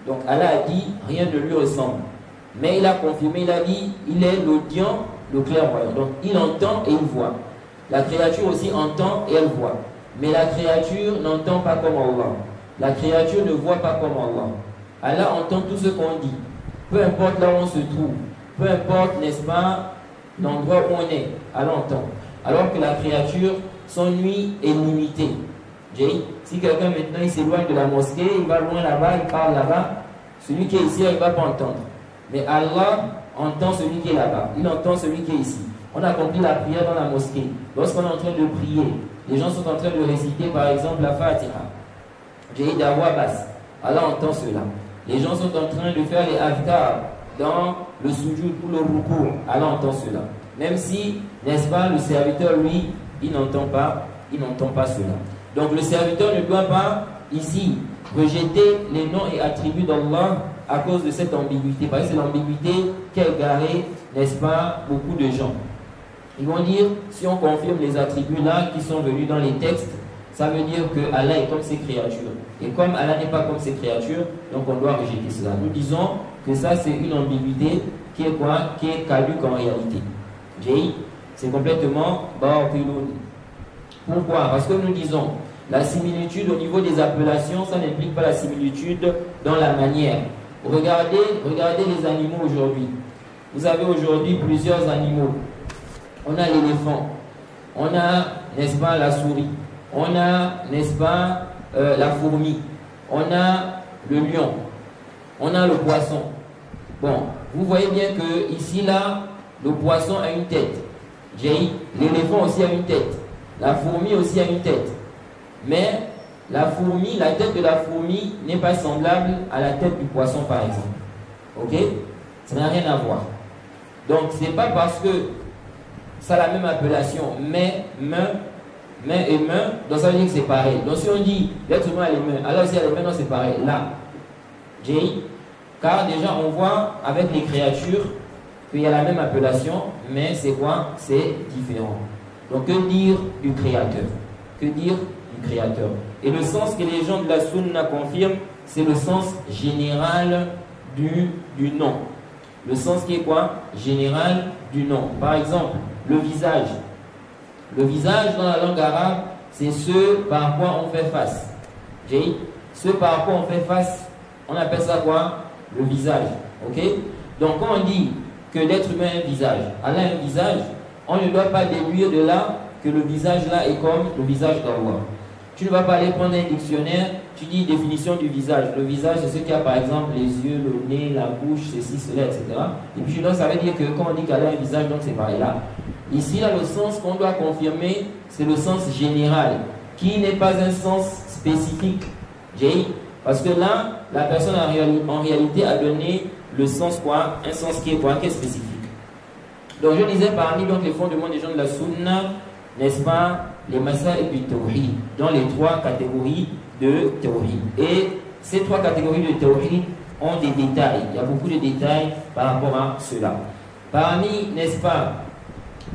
Donc Allah a dit, rien ne lui ressemble. Mais il a confirmé, il a dit, il est l'audient, le clairvoyant. Donc il entend et il voit. La créature aussi entend et elle voit. Mais la créature n'entend pas comme Allah. La créature ne voit pas comme Allah. Allah entend tout ce qu'on dit. Peu importe là où on se trouve. Peu importe, n'est-ce pas, l'endroit où on est. Allah entend. Alors que la créature, son nuit est limitée. Si quelqu'un maintenant il s'éloigne de la mosquée, il va loin là-bas, il parle là-bas, celui qui est ici, il ne va pas entendre. Mais Allah entend celui qui est là-bas, il entend celui qui est ici. On a compris la prière dans la mosquée. Lorsqu'on est en train de prier, les gens sont en train de réciter par exemple la Fatiha. D'avoir basse. Allah entend cela. Les gens sont en train de faire les adhkar dans le sujoud ou le ruku. Allah entend cela. Même si, n'est-ce pas, le serviteur, lui, il n'entend pas cela. Donc le serviteur ne doit pas, ici, rejeter les noms et attributs d'Allah à cause de cette ambiguïté. Parce que c'est l'ambiguïté qui a égaré, n'est-ce pas, beaucoup de gens. Ils vont dire, si on confirme les attributs là qui sont venus dans les textes, ça veut dire que Allah est comme ses créatures. Et comme Allah n'est pas comme ses créatures, donc on doit rejeter cela. Nous disons que ça c'est une ambiguïté qui est quoi? Qui est caduque en réalité. C'est complètement batilun. Pourquoi? Parce que nous disons, la similitude au niveau des appellations, ça n'implique pas la similitude dans la manière. Regardez les animaux aujourd'hui. Vous avez aujourd'hui plusieurs animaux. On a l'éléphant, on a, n'est-ce pas, la souris, on a, n'est-ce pas, la fourmi, on a le lion, on a le poisson. Bon, vous voyez bien que ici, là, le poisson a une tête. L'éléphant aussi a une tête. La fourmi aussi a une tête. Mais la tête de la fourmi n'est pas semblable à la tête du poisson, par exemple. Ok? Ça n'a rien à voir. Donc, ce n'est pas parce que ça a la même appellation, mais, main et main, donc ça veut dire que c'est pareil. Donc si on dit l'être humain a les mains, alors si il y a les mains, non, c'est pareil. Là, car déjà on voit avec les créatures qu'il y a la même appellation, mais c'est quoi? C'est différent. Donc que dire du Créateur? Que dire du Créateur? Et le sens que les gens de la Sunna confirment, c'est le sens général du nom. Le sens qui est quoi? Général du nom. Par exemple, le visage. Le visage dans la langue arabe, c'est ce par quoi on fait face. Ce par quoi on fait face, on appelle ça quoi? Le visage. Ok? Donc quand on dit que l'être humain a un visage, Allah a un visage, on ne doit pas déduire de là que le visage là est comme le visage d'Allah. Tu ne vas pas aller prendre un dictionnaire, tu dis définition du visage. Le visage, c'est ce qui a par exemple les yeux, le nez, la bouche, ceci, cela, etc. Et puis ça veut dire que quand on dit qu'Allah a un visage, donc c'est pareil là. Ici, là, le sens qu'on doit confirmer, c'est le sens général, qui n'est pas un sens spécifique. Parce que là, la personne en réalité a donné le sens quoi? Un sens qui est quoi? Qui est spécifique. Donc je disais parmi donc, les fondements des gens de la Sunna, n'est-ce pas, les masaïl du tawhid, dans les trois catégories de tawhid. Et ces trois catégories de tawhid ont des détails. Il y a beaucoup de détails par rapport à cela. Parmi, n'est-ce pas,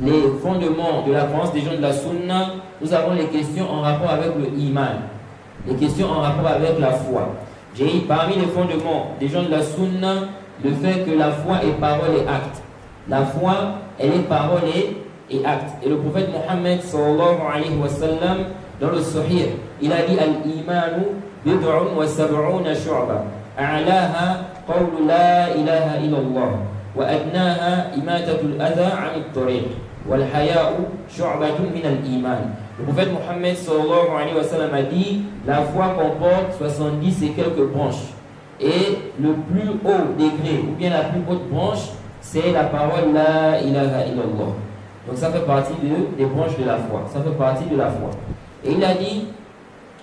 les fondements de la croyance des gens de la Sunna, nous avons les questions en rapport avec le iman, les questions en rapport avec la foi. Parmi les fondements des gens de la Sunna, le fait que la foi est parole et acte. La foi, elle est parole et acte. Et le prophète Mohammed sallallahu alayhi wa sallam, dans le Sahih, il a dit al-imanu bid'un wa sab'una shu'ba. A'laha qawlu la ilaha illallah. وأدناها إماتة الأذى عن الطريق والحياء شعبة من الإيمان. Le prophète Mohammed sallallahu alayhi wa sallam a dit la foi comporte 70 et quelques branches. Et le plus haut degré, ou bien la plus haute branche, c'est la parole La ilaha illallah. Donc ça fait partie des branches de la foi. Ça fait partie de la foi. Et il a dit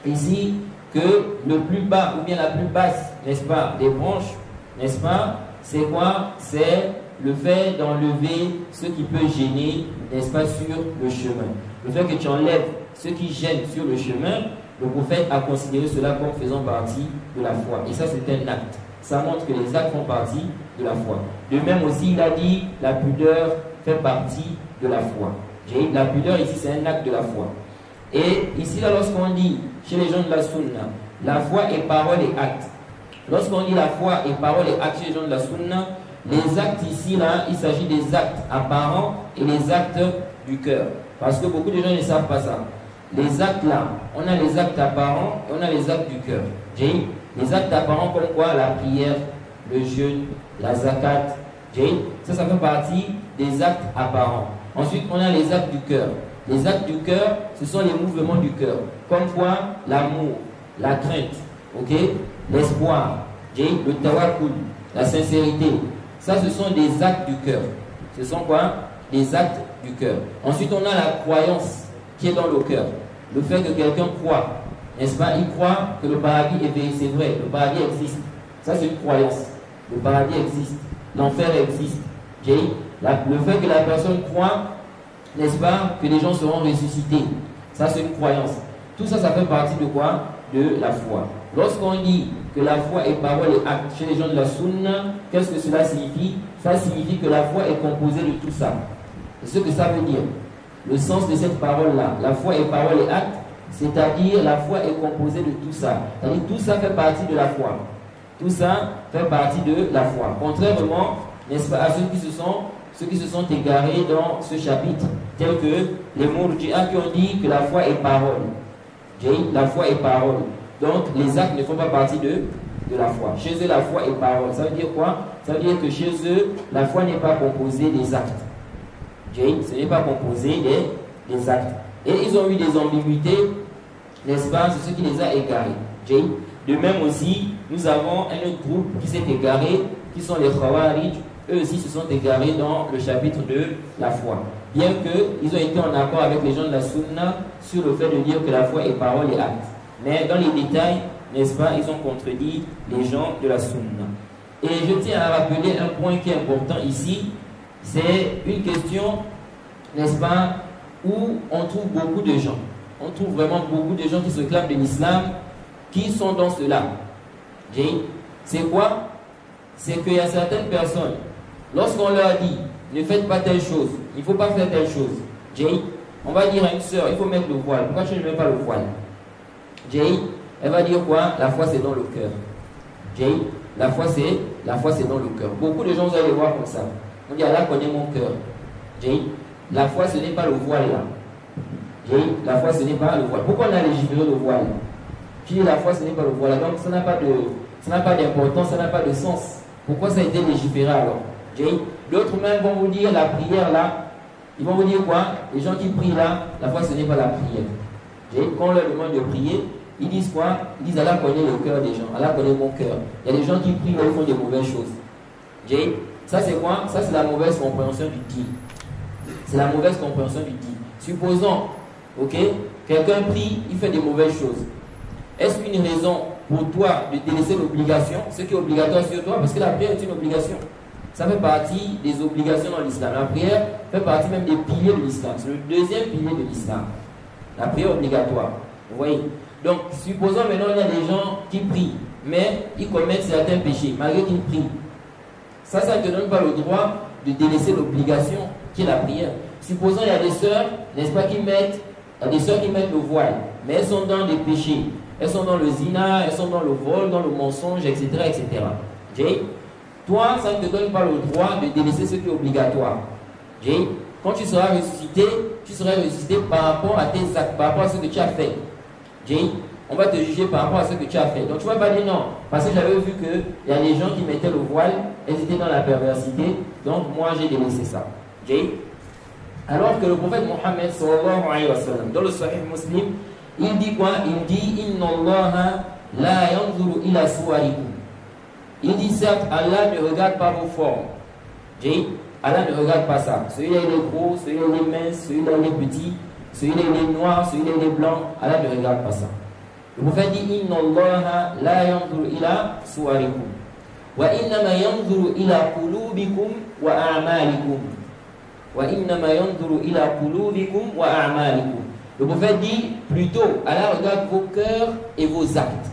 ici que le plus bas, ou bien la plus basse, n'est-ce pas, des branches, n'est-ce pas, c'est quoi? C'est le fait d'enlever ce qui peut gêner, n'est-ce pas, sur le chemin. Le fait que tu enlèves ce qui gêne sur le chemin, le prophète a considéré cela comme faisant partie de la foi. Et ça, c'est un acte. Ça montre que les actes font partie de la foi. De même aussi, il a dit la pudeur fait partie de la foi. La pudeur ici, c'est un acte de la foi. Et ici, là, lorsqu'on dit chez les gens de la Sunna, la foi est parole et acte. Lorsqu'on dit la foi et parole et acte chez les gens de la Sunna, les actes ici, là, il s'agit des actes apparents et les actes du cœur. Parce que beaucoup de gens ne savent pas ça. Les actes là, on a les actes apparents et on a les actes du cœur. Les actes apparents comme quoi? La prière, le jeûne, la zakat. Ça fait partie des actes apparents. Ensuite, on a les actes du cœur. Les actes du cœur, ce sont les mouvements du cœur. comme quoi l'amour, la crainte, ok, l'espoir, le tawakkul, la sincérité. Ça, ce sont des actes du cœur. Ce sont quoi? Des actes du cœur. Ensuite, on a la croyance qui est dans le cœur. Le fait que quelqu'un croit, n'est-ce pas? Il croit que le paradis c'est vrai, le paradis existe. Ça, c'est une croyance. Le paradis existe, l'enfer existe. Le fait que la personne croit, n'est-ce pas, que les gens seront ressuscités. Ça, c'est une croyance. Tout ça, ça fait partie de quoi? De la foi. Lorsqu'on dit que la foi est parole et acte chez les gens de la sunna, qu'est-ce que cela signifie? Ça signifie que la foi est composée de tout ça. C'est ce que ça veut dire. Le sens de cette parole-là, la foi est parole et acte, c'est-à-dire la foi est composée de tout ça. C'est-à-dire tout ça fait partie de la foi. Tout ça fait partie de la foi. Contrairement, n'est-ce pas, à ceux qui se sont égarés dans ce chapitre, tels que les Murji'a qui ont dit que la foi est parole. La foi est parole. Donc les actes ne font pas partie de la foi. Chez eux, la foi est parole. Ça veut dire quoi? Ça veut dire que chez eux, la foi n'est pas composée des actes. Ce n'est pas composé des actes. Et ils ont eu des ambiguïtés, n'est-ce pas? C'est ce qui les a égarés. De même aussi, nous avons un autre groupe qui s'est égaré, qui sont les Khawarij. Eux aussi se sont égarés dans le chapitre de la foi. Bien qu'ils ont été en accord avec les gens de la Sunna sur le fait de dire que la foi est parole et acte. Mais dans les détails, n'est-ce pas, ils ont contredit les gens de la Sunna. Et je tiens à rappeler un point qui est important ici. C'est une question, n'est-ce pas, où on trouve beaucoup de gens. On trouve vraiment beaucoup de gens qui se clament de l'islam, qui sont dans cela. C'est quoi? C'est qu'il y a certaines personnes, lorsqu'on leur dit, ne faites pas telle chose, il ne faut pas faire telle chose. On va dire à une soeur, il faut mettre le voile. Pourquoi tu ne mets pas le voile? Elle va dire quoi? La foi c'est dans le cœur. La foi c'est dans le cœur. Beaucoup de gens vous allez voir comme ça. On dit Allah connaît mon cœur. La foi ce n'est pas le voile là. La foi ce n'est pas le voile. Pourquoi on a légiféré le voile? Tu dis la foi ce n'est pas le voile. Donc ça n'a pas d'importance, ça n'a pas de sens. Pourquoi ça a été légiféré alors? D'autres même vont vous dire la prière là. Ils vont vous dire quoi? Les gens qui prient là, la foi ce n'est pas la prière. Quand on leur demande de prier, ils disent quoi? Ils disent Allah connaît le cœur des gens. Allah connaît mon cœur. Il y a des gens qui prient mais ils font des mauvaises choses. Ça c'est quoi? Ça c'est la mauvaise compréhension du dit. C'est la mauvaise compréhension du dit. Supposons, ok, quelqu'un prie, il fait des mauvaises choses. Est-ce une raison pour toi de délaisser l'obligation, ce qui est obligatoire sur toi? Parce que la prière est une obligation. Ça fait partie des obligations dans l'islam. La prière fait partie même des piliers de l'islam. C'est le deuxième pilier de l'islam. La prière obligatoire. Vous voyez? Donc, supposons maintenant il y a des gens qui prient, mais ils commettent certains péchés, malgré qu'ils prient. Ça ne te donne pas le droit de délaisser l'obligation qui est la prière. Supposons il y a des sœurs, n'est-ce pas, il y a des sœurs qui mettent le voile, mais elles sont dans des péchés. Elles sont dans le zina, elles sont dans le vol, dans le mensonge, etc. etc. Toi, ça ne te donne pas le droit de délaisser ce qui est obligatoire. Quand tu seras ressuscité par rapport à tes actes, par rapport à ce que tu as fait. On va te juger par rapport à ce que tu as fait. Donc tu ne vas pas dire non, parce que j'avais vu qu'il y a des gens qui mettaient le voile, elles étaient dans la perversité, donc moi j'ai délaissé ça. Alors que le prophète Mohammed sallallahu alayhi wa sallam, dans le Sahih Muslim, il dit quoi? Il dit Inna Allaha la yanzuru ila suwarikum. Il dit certes, Allah ne regarde pas vos formes. Allah ne regarde pas ça. Celui-là il est gros, celui-là il est mince, celui-là il est petit, celui-là il est noir, celui-là il est blanc. Allah ne regarde pas ça. Le prophète dit Inna Allaha la yanzuru ila suwarikum. Wa innama yanzuru ila qulubikum wa a'malikum. Wa innama yanzuru ila qulubikum wa a'malikum. Le prophète dit plutôt Allah regarde vos cœurs et vos actes.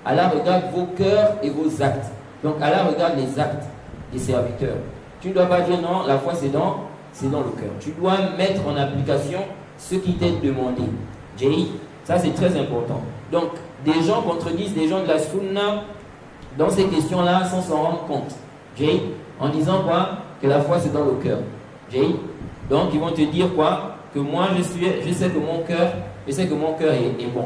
Allah regarde vos cœurs et vos actes. Donc Allah regarde les actes des serviteurs. Tu ne dois pas dire non, la foi c'est dans le cœur. Tu dois mettre en application ce qui t'est demandé. Ça c'est très important. Donc des gens contredisent des gens de la sunna dans ces questions-là sans s'en rendre compte. En disant quoi? Que la foi c'est dans le cœur. Donc ils vont te dire quoi? Que moi je sais que mon cœur est bon.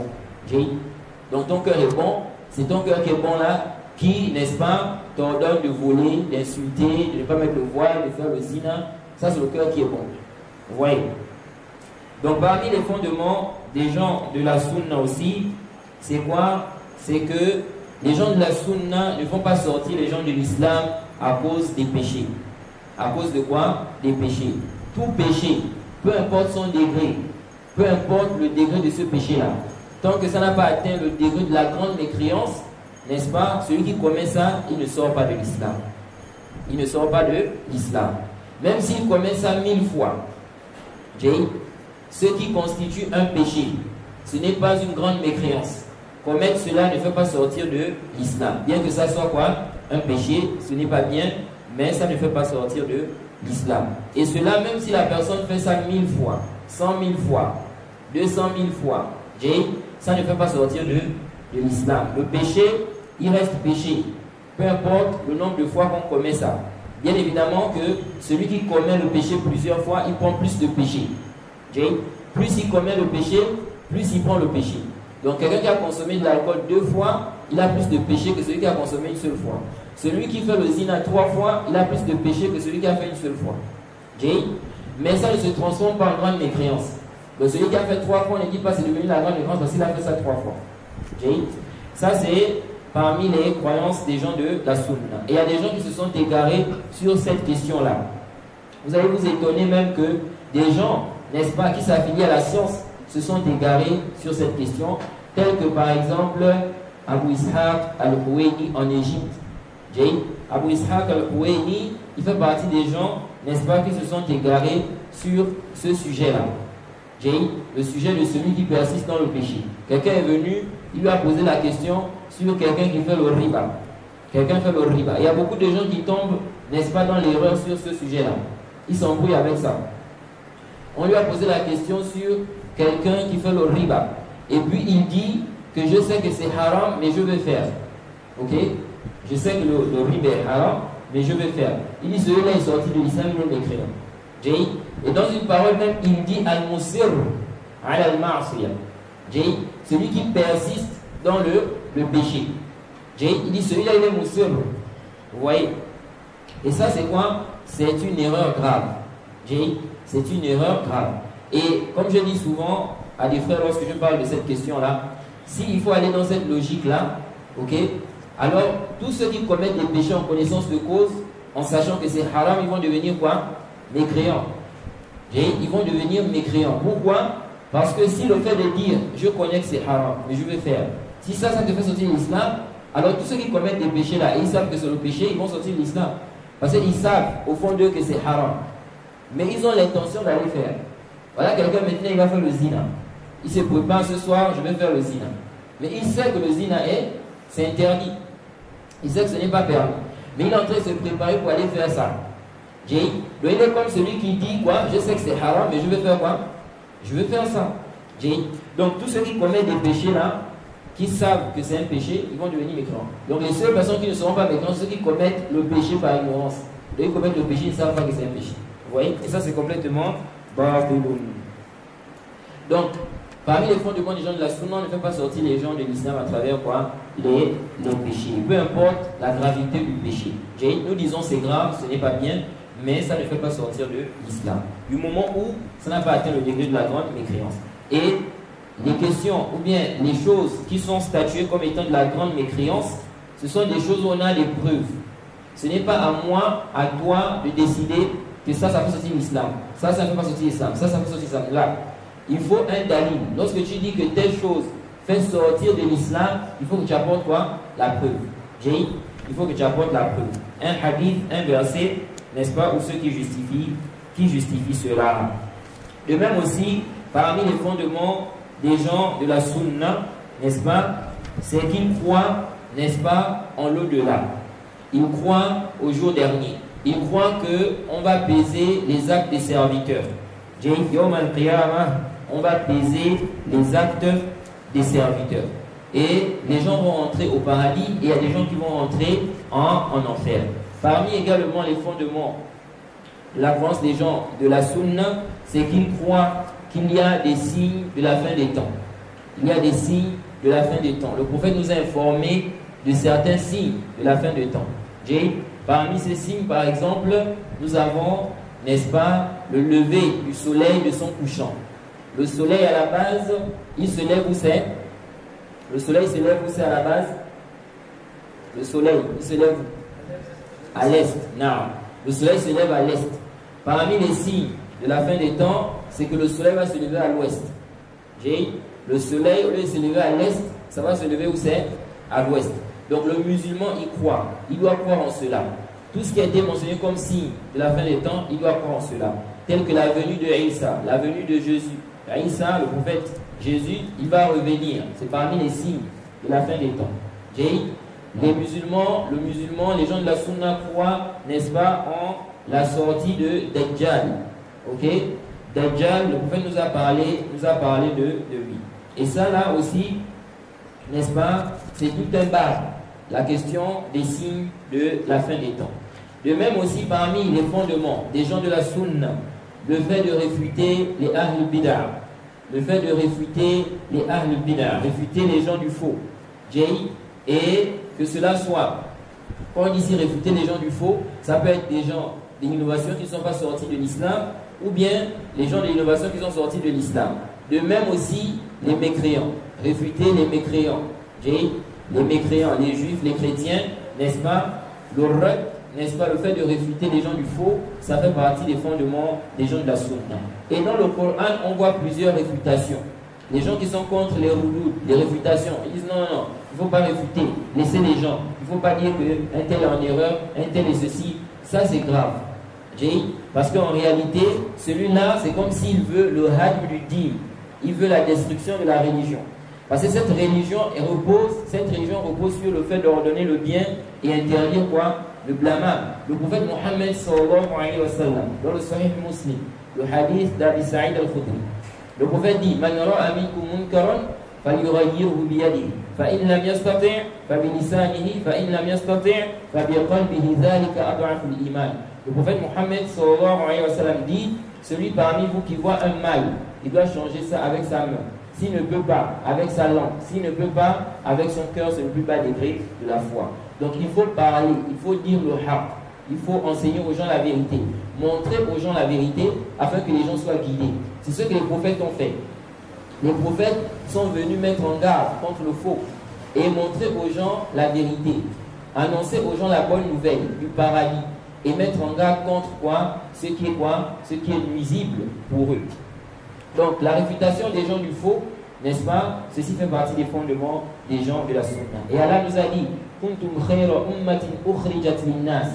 Donc ton cœur est bon, c'est ton cœur qui est bon là, qui, n'est-ce pas, t'ordonne de voler, d'insulter, de ne pas mettre le voile, de faire le zina. Ça c'est le cœur qui est bon. Vous voyez? Donc parmi les fondements des gens de la sunna aussi, c'est quoi? C'est que les gens de la sunna ne font pas sortir les gens de l'islam à cause des péchés. À cause de quoi? Des péchés. Tout péché, peu importe son degré, peu importe le degré de ce péché-là, tant que ça n'a pas atteint le degré de la grande mécréance, n'est-ce pas? Celui qui commet ça, il ne sort pas de l'islam. Il ne sort pas de l'islam. Même s'il commet ça 1000 fois, ce qui constitue un péché, ce n'est pas une grande mécréance. Commettre cela ne fait pas sortir de l'islam. Bien que ça soit quoi? Un péché, ce n'est pas bien, mais ça ne fait pas sortir de l'islam. Et cela, même si la personne fait ça 1000 fois, 100 000 fois, 200 000 fois, ça ne fait pas sortir de l'islam. Le péché, il reste péché. Peu importe le nombre de fois qu'on commet ça. Bien évidemment que celui qui commet le péché plusieurs fois, il prend plus de péché. Plus il commet le péché, plus il prend le péché. Donc quelqu'un qui a consommé de l'alcool 2 fois, il a plus de péché que celui qui a consommé une seule fois. Celui qui fait le zina 3 fois, il a plus de péché que celui qui a fait une seule fois. Mais ça ne se transforme pas en grande mécréance. Donc celui qui a fait 3 fois, on ne dit pas c'est devenu la grande mécréance parce qu'il a fait ça 3 fois. Ça c'est parmi les croyances des gens de la sunna. Et il y a des gens qui se sont égarés sur cette question-là. Vous allez vous étonner même que des gens, n'est-ce pas, qui s'affilient à la science, se sont égarés sur cette question, tels que par exemple Abu Ishaq al-Huwaini en Égypte. Abu Ishaq al-Huwaini, il fait partie des gens, n'est-ce pas, qui se sont égarés sur ce sujet-là. Le sujet de celui qui persiste dans le péché. Quelqu'un est venu, il lui a posé la question sur quelqu'un qui fait le riba. Quelqu'un fait le riba. Il y a beaucoup de gens qui tombent, n'est-ce pas, dans l'erreur sur ce sujet-là. Ils s'embrouillent avec ça. On lui a posé la question sur quelqu'un qui fait le riba. Et puis il dit que je sais que c'est haram, mais je vais faire. Ok? Je sais que le riba est haram, mais je vais faire. Il dit celui-là est sorti de l'islam, il est mécréant. Et dans une parole même, il dit al-musir ala al-ma'asiyah. Celui qui persiste dans le péché. Il dit celui-là il est musir. Vous voyez? Et ça c'est quoi? C'est une erreur grave. C'est une erreur grave. Et comme je dis souvent à des frères lorsque je parle de cette question-là, s'il faut aller dans cette logique-là, ok, alors tous ceux qui commettent des péchés en connaissance de cause, en sachant que c'est haram, ils vont devenir quoi? Mécréants. Ils vont devenir mécréants. Pourquoi? Parce que si le fait de dire je connais que c'est haram, mais je vais faire, si ça te fait sortir de l'islam, alors tous ceux qui commettent des péchés là, et ils savent que c'est le péché, ils vont sortir de l'islam. Parce qu'ils savent au fond d'eux que c'est haram. Mais ils ont l'intention d'aller faire. Voilà, quelqu'un maintenant il va faire le zina. Il se prépare ce soir, je vais faire le zina. Mais il sait que le zina c'est interdit. Il sait que ce n'est pas permis. Mais il est en train de se préparer pour aller faire ça. Donc il est comme celui qui dit quoi? Je sais que c'est haram, mais je vais faire quoi? Je vais faire ça. Donc tous ceux qui commettent des péchés là, qui savent que c'est un péché, ils vont devenir mécréants. Donc les seules personnes qui ne seront pas mécréants, ceux qui commettent le péché par ignorance. Donc ils commettent le péché, ils ne savent pas que c'est un péché. Vous voyez? Et ça c'est complètement bâtouloun. Donc, parmi les fondements des gens de la sunna, on ne fait pas sortir les gens de l'islam à travers quoi? Les péchés. Peu importe la gravité du péché. Nous disons c'est grave, ce n'est pas bien, mais ça ne fait pas sortir de l'islam. Du moment où ça n'a pas atteint le degré de la grande mécréance. Et les questions ou bien les choses qui sont statuées comme étant de la grande mécréance, ce sont des choses où on a des preuves. Ce n'est pas à moi, à toi de décider que ça fait sortir l'islam. Ça ne fait pas sortir l'islam. Ça fait sortir l'islam. Là, il faut un dalil. Lorsque tu dis que telle chose fait sortir de l'islam, il faut que tu apportes quoi? La preuve. Il faut que tu apportes la preuve. Un hadith, un verset, n'est-ce pas, ou ceux qui justifient cela. De même aussi, parmi les fondements des gens de la sunna, n'est-ce pas, c'est qu'ils croient, n'est-ce pas, en l'au-delà. Ils croient au jour dernier. Ils croient qu'on va peser les actes des serviteurs. On va peser les actes des serviteurs. Et les gens vont entrer au paradis et il y a des gens qui vont entrer en enfer. Parmi également les fondements de la croyance des gens de la sunna, c'est qu'ils croient qu'il y a des signes de la fin des temps. Il y a des signes de la fin des temps. Le prophète nous a informé de certains signes de la fin des temps. Parmi ces signes, par exemple, nous avons, n'est-ce pas, le lever du soleil de son couchant. Le soleil à la base, il se lève où c'est? Le soleil se lève où c'est à la base? Le soleil, il se lève où? À l'est. Non. Le soleil se lève à l'est. Parmi les signes de la fin des temps, c'est que le soleil va se lever à l'ouest. Le soleil, au lieu de se lever à l'est, ça va se lever où c'est? À l'ouest. Donc le musulman y croit. Il doit croire en cela. Tout ce qui a été mentionné comme signe de la fin des temps, il doit croire en cela. Tel que la venue de Isa, la venue de Jésus. Isa, le prophète Jésus, il va revenir. C'est parmi les signes de la fin des temps. Les musulmans, les gens de la Sunna croient, n'est-ce pas, en la sortie de Dajjal. Ok? Dajjal, le prophète nous a parlé de lui. Et ça là aussi, n'est-ce pas, c'est tout un bar. La question des signes de la fin des temps. De même aussi parmi les fondements des gens de la Sunna, le fait de réfuter les Ahl Bid'ah. Le fait de réfuter les Ahl Bid'ah, réfuter les gens du faux. Et que cela soit, quand on dit ici réfuter les gens du faux, ça peut être des gens, des innovations qui ne sont pas sorties de l'islam, ou bien les gens de l'innovation qui sont sortis de l'islam. De même aussi les mécréants, réfuter les mécréants. Les mécréants, les juifs, les chrétiens, n'est-ce pas? Le rad, n'est-ce pas? Le fait de réfuter les gens du faux, ça fait partie des fondements des gens de la Sunna. Et dans le Coran, on voit plusieurs réfutations. Les gens qui sont contre les roudoud, les réfutations, ils disent non, il ne faut pas réfuter, laissez les gens. Il ne faut pas dire qu'un tel est en erreur, un tel est ceci. Ça, c'est grave. Parce qu'en réalité, celui-là, c'est comme s'il veut le hadm du din. Il veut la destruction de la religion. Parce que cette religion repose sur le fait d'ordonner le bien et interdire quoi? Le blâmable. Le prophète Mohammed sallallahu alayhi wa sallam, dans le Sahih Muslim, le hadith d'Abi Sa'id al-Khudri, le prophète dit: Man ra'a minkum munkaran falyughayyirhu bi yadihi, fa in lam yastati' fa bi lisanihi, fa in lam yastati' fa bi qalbihi, dhalika ad'afu al-iman. Le prophète Mohammed sallallahu alayhi wa sallam dit: celui parmi vous qui voit un mal, il doit changer ça avec sa main. S'il ne peut pas, avec sa langue. S'il ne peut pas, avec son cœur, c'est le plus bas degré de la foi. Donc il faut parler, il faut dire le haq. Il faut enseigner aux gens la vérité. Montrer aux gens la vérité afin que les gens soient guidés. C'est ce que les prophètes ont fait. Les prophètes sont venus mettre en garde contre le faux et montrer aux gens la vérité. Annoncer aux gens la bonne nouvelle du paradis et mettre en garde contre quoi? Ce qui est nuisible pour eux. Donc la réfutation des gens du faux, n'est-ce pas? Ceci fait partie des fondements des gens de la Sunna. Et Allah nous a dit: Kuntum khayra ummatin ukhrijat linnas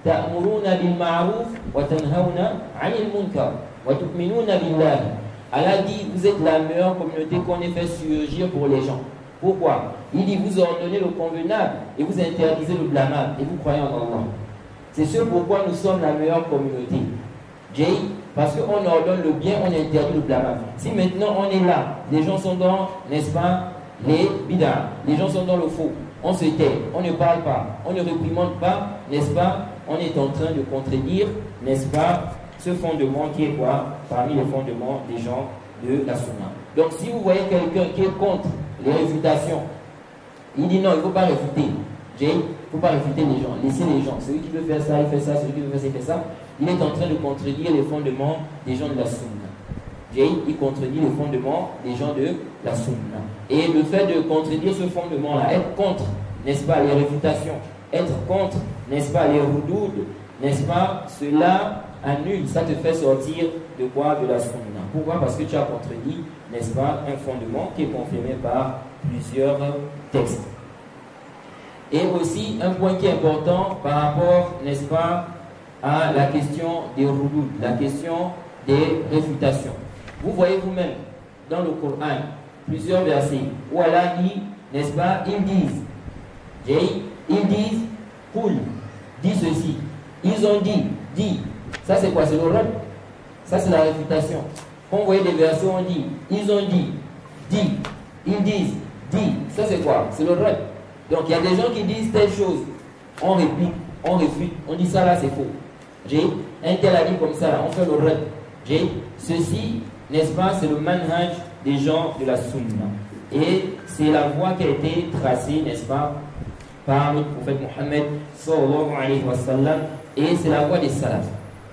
ta'muruna bil ma'ruf wa tanhauna 'anil munkar wa tu'minuna billah. Allah dit: vous êtes la meilleure communauté qu'on ait fait surgir pour les gens. Pourquoi? Il dit: vous ordonnez le convenable et vous interdisez le blâmable et vous croyez en Allah. C'est ce pourquoi nous sommes la meilleure communauté. Parce qu'on ordonne le bien, on interdit le blâmable. Si maintenant on est là, les gens sont dans, n'est-ce pas, les bid'ah, les gens sont dans le faux, on se tait, on ne parle pas, on ne réprimande pas, n'est-ce pas, on est en train de contredire, n'est-ce pas, ce fondement qui est quoi? Parmi les fondements des gens de la Sunna. Donc si vous voyez quelqu'un qui est contre les réfutations, il dit non, il ne faut pas réfuter. Il ne faut pas réfuter les gens, laissez les gens. Celui qui veut faire ça, il fait ça, celui qui veut faire ça, il fait ça. Il est en train de contredire les fondements des gens de la Sunna. Il contredit les fondements des gens de la Sunna. Et le fait de contredire ce fondement-là, être contre, n'est-ce pas, les réfutations, être contre, n'est-ce pas, les roudoud, n'est-ce pas, cela annule, ça te fait sortir de quoi? De la Sunna. Pourquoi? Parce que tu as contredit, n'est-ce pas, un fondement qui est confirmé par plusieurs textes. Et aussi, un point qui est important par rapport, n'est-ce pas, à la question des roudoud, la question des réfutations. Vous voyez vous-même dans le Coran plusieurs versets où Allah dit, n'est-ce pas, ils disent, Poul, dit ceci, ils ont dit, ça c'est quoi? C'est le rad, ça c'est la réfutation. Quand vous voyez des versets où on dit, ils ont dit, ils disent, dit, ça c'est quoi? C'est le rad. Donc il y a des gens qui disent telle chose, on réplique, on réfute, on dit ça là c'est faux. Un tel a dit comme ça, là, on fait le rad. Ceci, n'est-ce pas, c'est le manhaj des gens de la Sunna. Et c'est la voie qui a été tracée, n'est-ce pas, par notre prophète Mohammed sallallahu alayhi wa sallam. Et c'est la voie des salafs.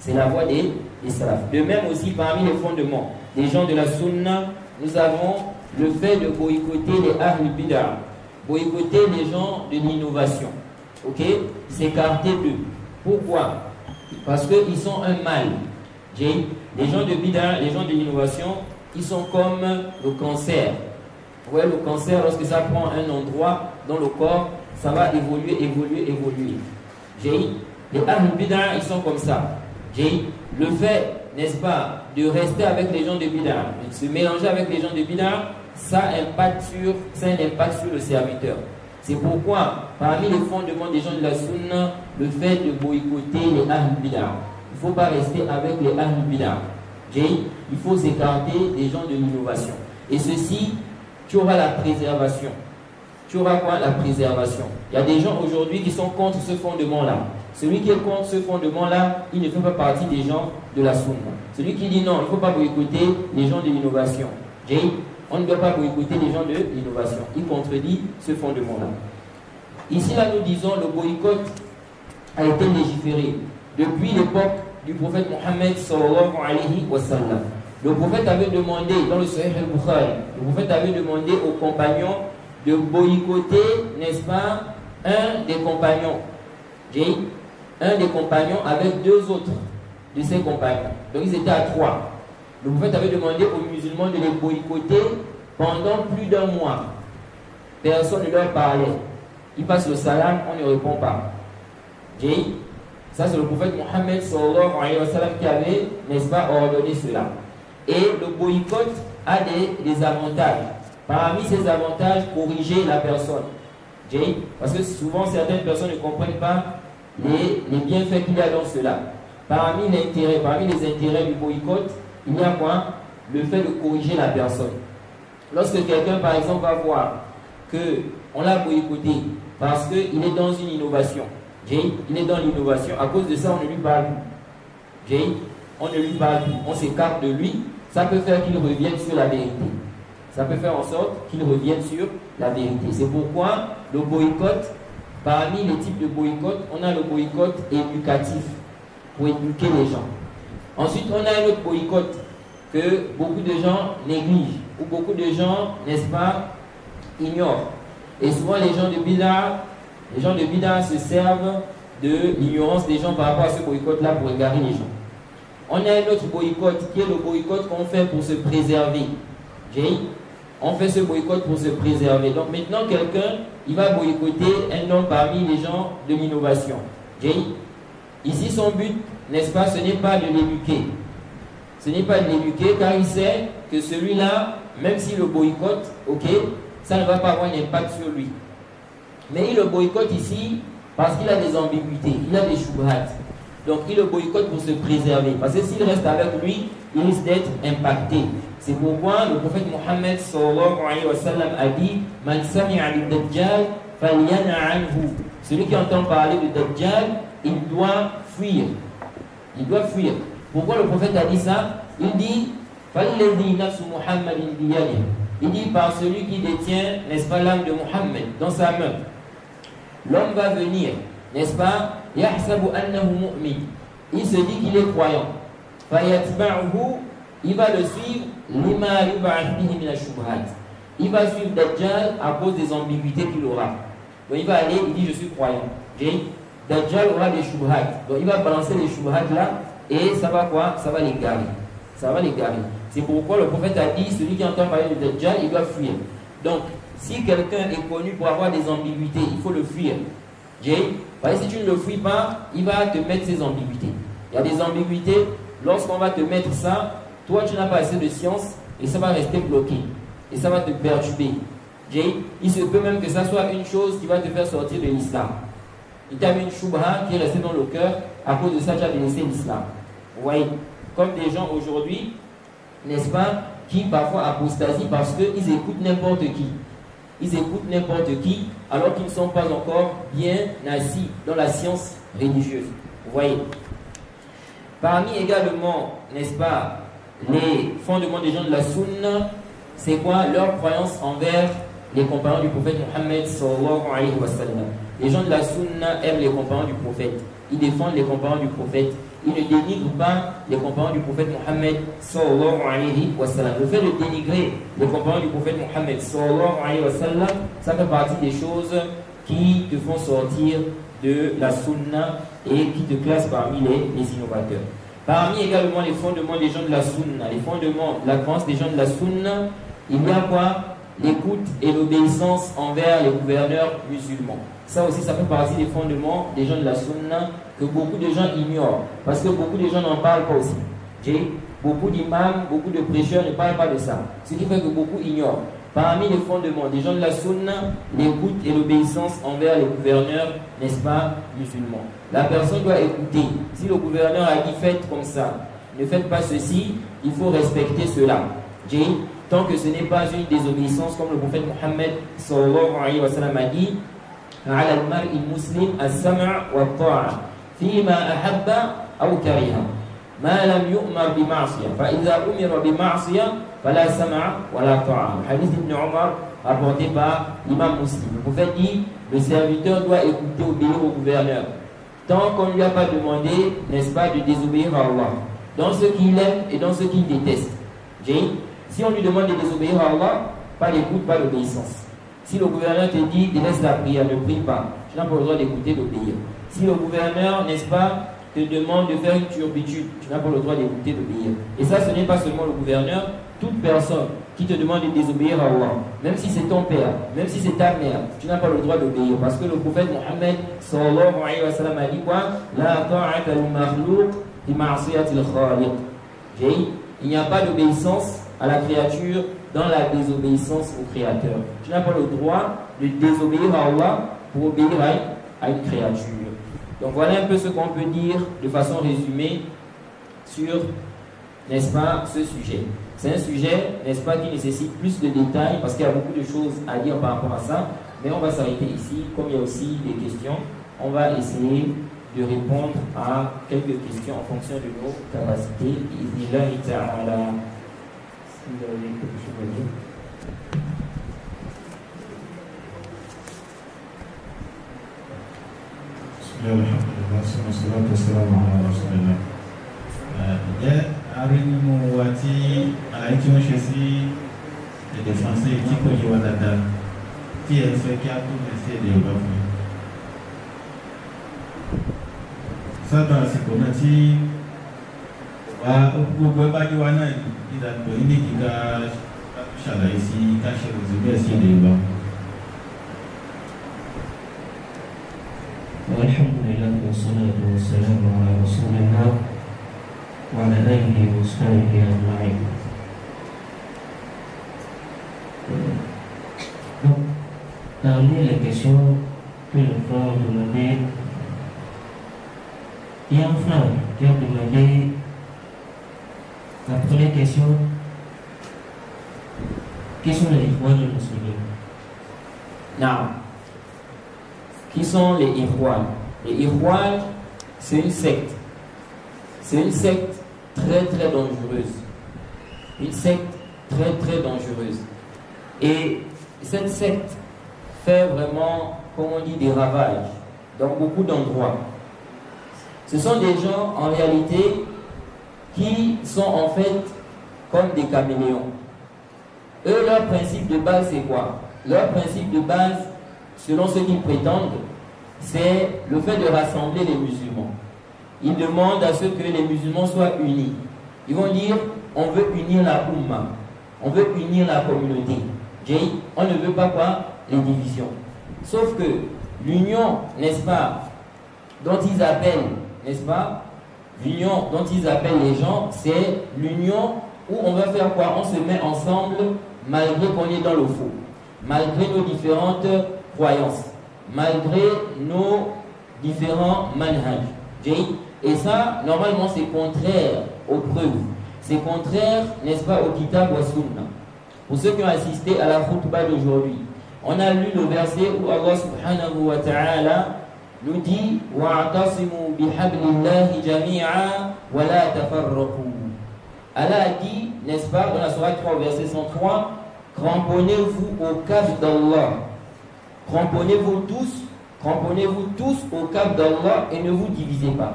C'est la voie des salafs. De même aussi, parmi les fondements des gens de la sunna, nous avons le fait de boycotter les ahl bid'ah, boycotter les gens de l'innovation. Ok? S'écarter d'eux. Pourquoi? Parce qu'ils sont un mal. Les gens de bid'ah, les gens de l'innovation, ils sont comme le cancer. Vous voyez, le cancer, lorsque ça prend un endroit dans le corps, ça va évoluer. Les ahl bid'ah, ils sont comme ça. Le fait, n'est-ce pas, de rester avec les gens de bid'ah, de se mélanger avec les gens de bid'ah, ça a un impact sur le serviteur. C'est pourquoi, parmi les fondements des gens de la sunna, le fait de boycotter les ahl bid'ah. Il ne faut pas rester avec les ahl bid'ah. Il faut s'écarter des gens de l'innovation. Et ceci, tu auras la préservation. Tu auras quoi? La préservation. Il y a des gens aujourd'hui qui sont contre ce fondement-là. Celui qui est contre ce fondement-là, il ne fait pas partie des gens de la sunna. Celui qui dit non, il ne faut pas boycotter les gens de l'innovation. On ne doit pas boycotter les gens de l'innovation. Il contredit ce fondement-là. Ici, là, nous disons le boycott a été légiféré depuis l'époque du prophète Mohammed sallallahu alayhi wa sallam. Le prophète avait demandé, dans le Sahih al-Bukhari, le prophète avait demandé aux compagnons de boycotter, n'est-ce pas, un des compagnons. Un des compagnons avec deux autres de ses compagnons. Donc ils étaient à 3. Le prophète avait demandé aux musulmans de les boycotter pendant plus d'un mois. Personne ne leur parlait. Ils passent le salam, on ne répond pas. Ça c'est le prophète Mohammed sallallahu alayhi wa sallam qui avait, n'est-ce pas, ordonné cela. Et le boycott a des avantages. Parmi ces avantages, corriger la personne. Parce que souvent certaines personnes ne comprennent pas les bienfaits qu'il y a dans cela. Parmi les intérêts du boycott, il y a quoi? Le fait de corriger la personne. Lorsque quelqu'un, par exemple, va voir qu'on l'a boycotté parce qu'il est dans une innovation, il est dans l'innovation, à cause de ça, on ne lui parle plus. On ne lui parle plus, on s'écarte de lui, ça peut faire qu'il revienne sur la vérité. Ça peut faire en sorte qu'il revienne sur la vérité. C'est pourquoi le boycott, parmi les types de boycott, on a le boycott éducatif, pour éduquer les gens. Ensuite, on a un autre boycott que beaucoup de gens négligent, ou beaucoup de gens, n'est-ce pas, ignorent. Et souvent, les gens de bid'ah se servent de l'ignorance des gens par rapport à ce boycott-là pour égarer les gens. On a un autre boycott qui est le boycott qu'on fait pour se préserver. On fait ce boycott pour se préserver. Donc maintenant, quelqu'un, il va boycotter un homme parmi les gens de l'innovation. Ici, son but, n'est-ce pas, ce n'est pas de l'éduquer. Ce n'est pas de l'éduquer car il sait que celui-là, même s'il le boycotte, ok, ça ne va pas avoir un impact sur lui. Mais il le boycotte ici parce qu'il a des ambiguïtés, il a des shubhat. Donc il le boycotte pour se préserver. Parce que s'il reste avec lui, il risque d'être impacté. C'est pourquoi le prophète Mohammed sallallahu alayhi wa sallam a dit Man sami'a bid-dajjal falyana anhu. Celui qui entend parler de Dajjal, il doit fuir. Il doit fuir. Pourquoi le prophète a dit ça? Il dit Falladhi nafsu Muhammadin biyadihi. Il dit par celui qui détient, n'est-ce pas, l'âme de Muhammad dans sa main. L'homme va venir, n'est-ce pas, yahsabu annahu mu'min. Il se dit qu'il est croyant. Fayatba'uhu, il va le suivre lima yub'ath bihi min ash-shubhat. Il va suivre Dajjal à cause des ambiguïtés qu'il aura. Donc il va aller, il dit je suis croyant. Dajjal aura des shubhat. Donc il va balancer les shubhat là et ça va quoi? Ça va les garer. Ça va les garer. C'est pourquoi le prophète a dit celui qui entend parler de Dajjal, il doit fuir. Donc si quelqu'un est connu pour avoir des ambiguïtés, il faut le fuir. Parce que si tu ne le fuis pas, il va te mettre ces ambiguïtés. Il y a des ambiguïtés, lorsqu'on va te mettre ça, toi tu n'as pas assez de science et ça va rester bloqué. Et ça va te perturber. Il se peut même que ça soit une chose qui va te faire sortir de l'islam. Il t'a mis une shubha qui est restée dans le cœur, à cause de ça tu as délaissé l'islam. Vous voyez, comme des gens aujourd'hui, n'est-ce pas, qui parfois apostasient parce qu'ils écoutent n'importe qui. Ils écoutent n'importe qui alors qu'ils ne sont pas encore bien assis dans la science religieuse. Vous voyez. Parmi également, n'est-ce pas, les fondements des gens de la sunna, c'est quoi? Leur croyance envers les compagnons du prophète Mohammed sallallahu alayhi wa sallam. Les gens de la sunna aiment les compagnons du prophète. Ils défendent les compagnons du prophète. il ne dénigre pas les compagnons du prophète Mohammed sallallahu alayhi wa sallam. Le fait de dénigrer les compagnons du prophète Mohammed sallallahu alayhi wa sallam, ça fait partie des choses qui te font sortir de la sunna et qui te classent parmi les innovateurs. Parmi également les fondements des gens de la sunna, les fondements de la croyance des gens de la sunna, il y a quoi? L'écoute et l'obéissance envers les gouverneurs musulmans. Ça aussi, ça fait partie des fondements des gens de la sunna que beaucoup de gens ignorent. Parce que beaucoup de gens n'en parlent pas aussi. Beaucoup d'imams, beaucoup de prêcheurs ne parlent pas de ça. Ce qui fait que beaucoup ignorent. Parmi les fondements des gens de la sunna, l'écoute et l'obéissance envers les gouverneurs, n'est-ce pas, musulmans. La personne doit écouter. Si le gouverneur a dit faites comme ça, ne faites pas ceci, il faut respecter cela. Tant que ce n'est pas une désobéissance, comme le prophète Mohammed sallallahu alayhi wa sallam a dit, على المرء المسلم السمع والطاعة فيما أحب أو كره ما لم يؤمر بمعصية فإذا أمر بمعصية فلا سمع ولا طاعة. Le hadith d'Ibn Omar rapporté par l'imam Muslim. Le prophète dit, le serviteur doit écouter, obéir au gouverneur tant qu'on ne lui a pas demandé, n'est-ce pas, de désobéir à Allah dans ce qu'il aime et dans ce qu'il déteste. Si on lui demande de désobéir à Allah, pas d'écoute, pas d'obéissance. Si le gouverneur te dit délaisse la prière, ne prie pas, tu n'as pas le droit d'écouter, d'obéir. Si le gouverneur, n'est-ce pas, te demande de faire une turpitude, tu n'as pas le droit d'écouter, d'obéir. Et ça, ce n'est pas seulement le gouverneur, toute personne qui te demande de désobéir à Allah, même si c'est ton père, même si c'est ta mère, tu n'as pas le droit d'obéir. Parce que le prophète Mohammed sallallahu alayhi wa sallam a dit quoi? La ta'ata al-makhlouq fi ma'siyatil khaliq. Il n'y a pas d'obéissance à la créature dans la désobéissance au Créateur. Tu n'as pas le droit de désobéir à Allah pour obéir à une créature. Donc voilà un peu ce qu'on peut dire de façon résumée sur, n'est-ce pas, ce sujet. C'est un sujet, n'est-ce pas, qui nécessite plus de détails parce qu'il y a beaucoup de choses à dire par rapport à ça. Mais on va s'arrêter ici. Comme il y a aussi des questions, on va essayer de répondre à quelques questions en fonction de nos capacités. Vous avez quelque chose à dire? Ǹjẹ́ a rí nínú wa tí àlàyé tí wọ́n ṣe sí èdè Faransé tí kò yé wa dáadáa tí ẹ fẹ́ kí a tó bẹ̀ sí èdè Yorùbá fún yín? Sábà àsìkò náà tí gbogbo ẹ bá yé wa náà ìdàgbò yìí ní kíkà ṣàlàyé sí ká ṣe òsì bẹ́ẹ̀ sí èdè Yorùbá. Alhamdulillah wassalatu wassalamu ala rasulillah wa ala alihi wa sahbihi ajma'in. Donc, parmi les questions que le frère a demandé, il y a un frère qui a demandé la première question: qui sont les Ikhwan al-Muslimin? Non. Qui sont les Ikhwan? Les Ikhwan, c'est une secte. C'est une secte très très dangereuse. Une secte très très dangereuse. Et cette secte fait vraiment, comme on dit, des ravages dans beaucoup d'endroits. Ce sont des gens en réalité qui sont en fait comme des caméléons. Eux, leur principe de base, c'est quoi? Leur principe de base, selon ce qu'ils prétendent, c'est le fait de rassembler les musulmans. Ils demandent à ce que les musulmans soient unis. Ils vont dire, on veut unir la Ummah, on veut unir la communauté. On ne veut pas quoi? Les divisions. Sauf que l'union, n'est-ce pas, dont ils appellent, n'est-ce pas, l'union dont ils appellent les gens, c'est l'union où on va faire quoi? On se met ensemble malgré qu'on est dans le faux, malgré nos différentes croyances, malgré nos différents manhaj. Et ça, normalement, c'est contraire aux preuves. C'est contraire, n'est-ce pas, au kitab wa sunna. Pour ceux qui ont assisté à la khutbah d'aujourd'hui, on a lu le verset où Allah subhanahu wa ta'ala nous dit « Wa'tasimu bihablillahi jami'a wa la tafarraqu » Allah a dit, n'est-ce pas, dans la sourate 3, verset 103, « Cramponnez-vous au cap d'Allah. Cramponnez-vous tous au cap d'Allah et ne vous divisez pas. »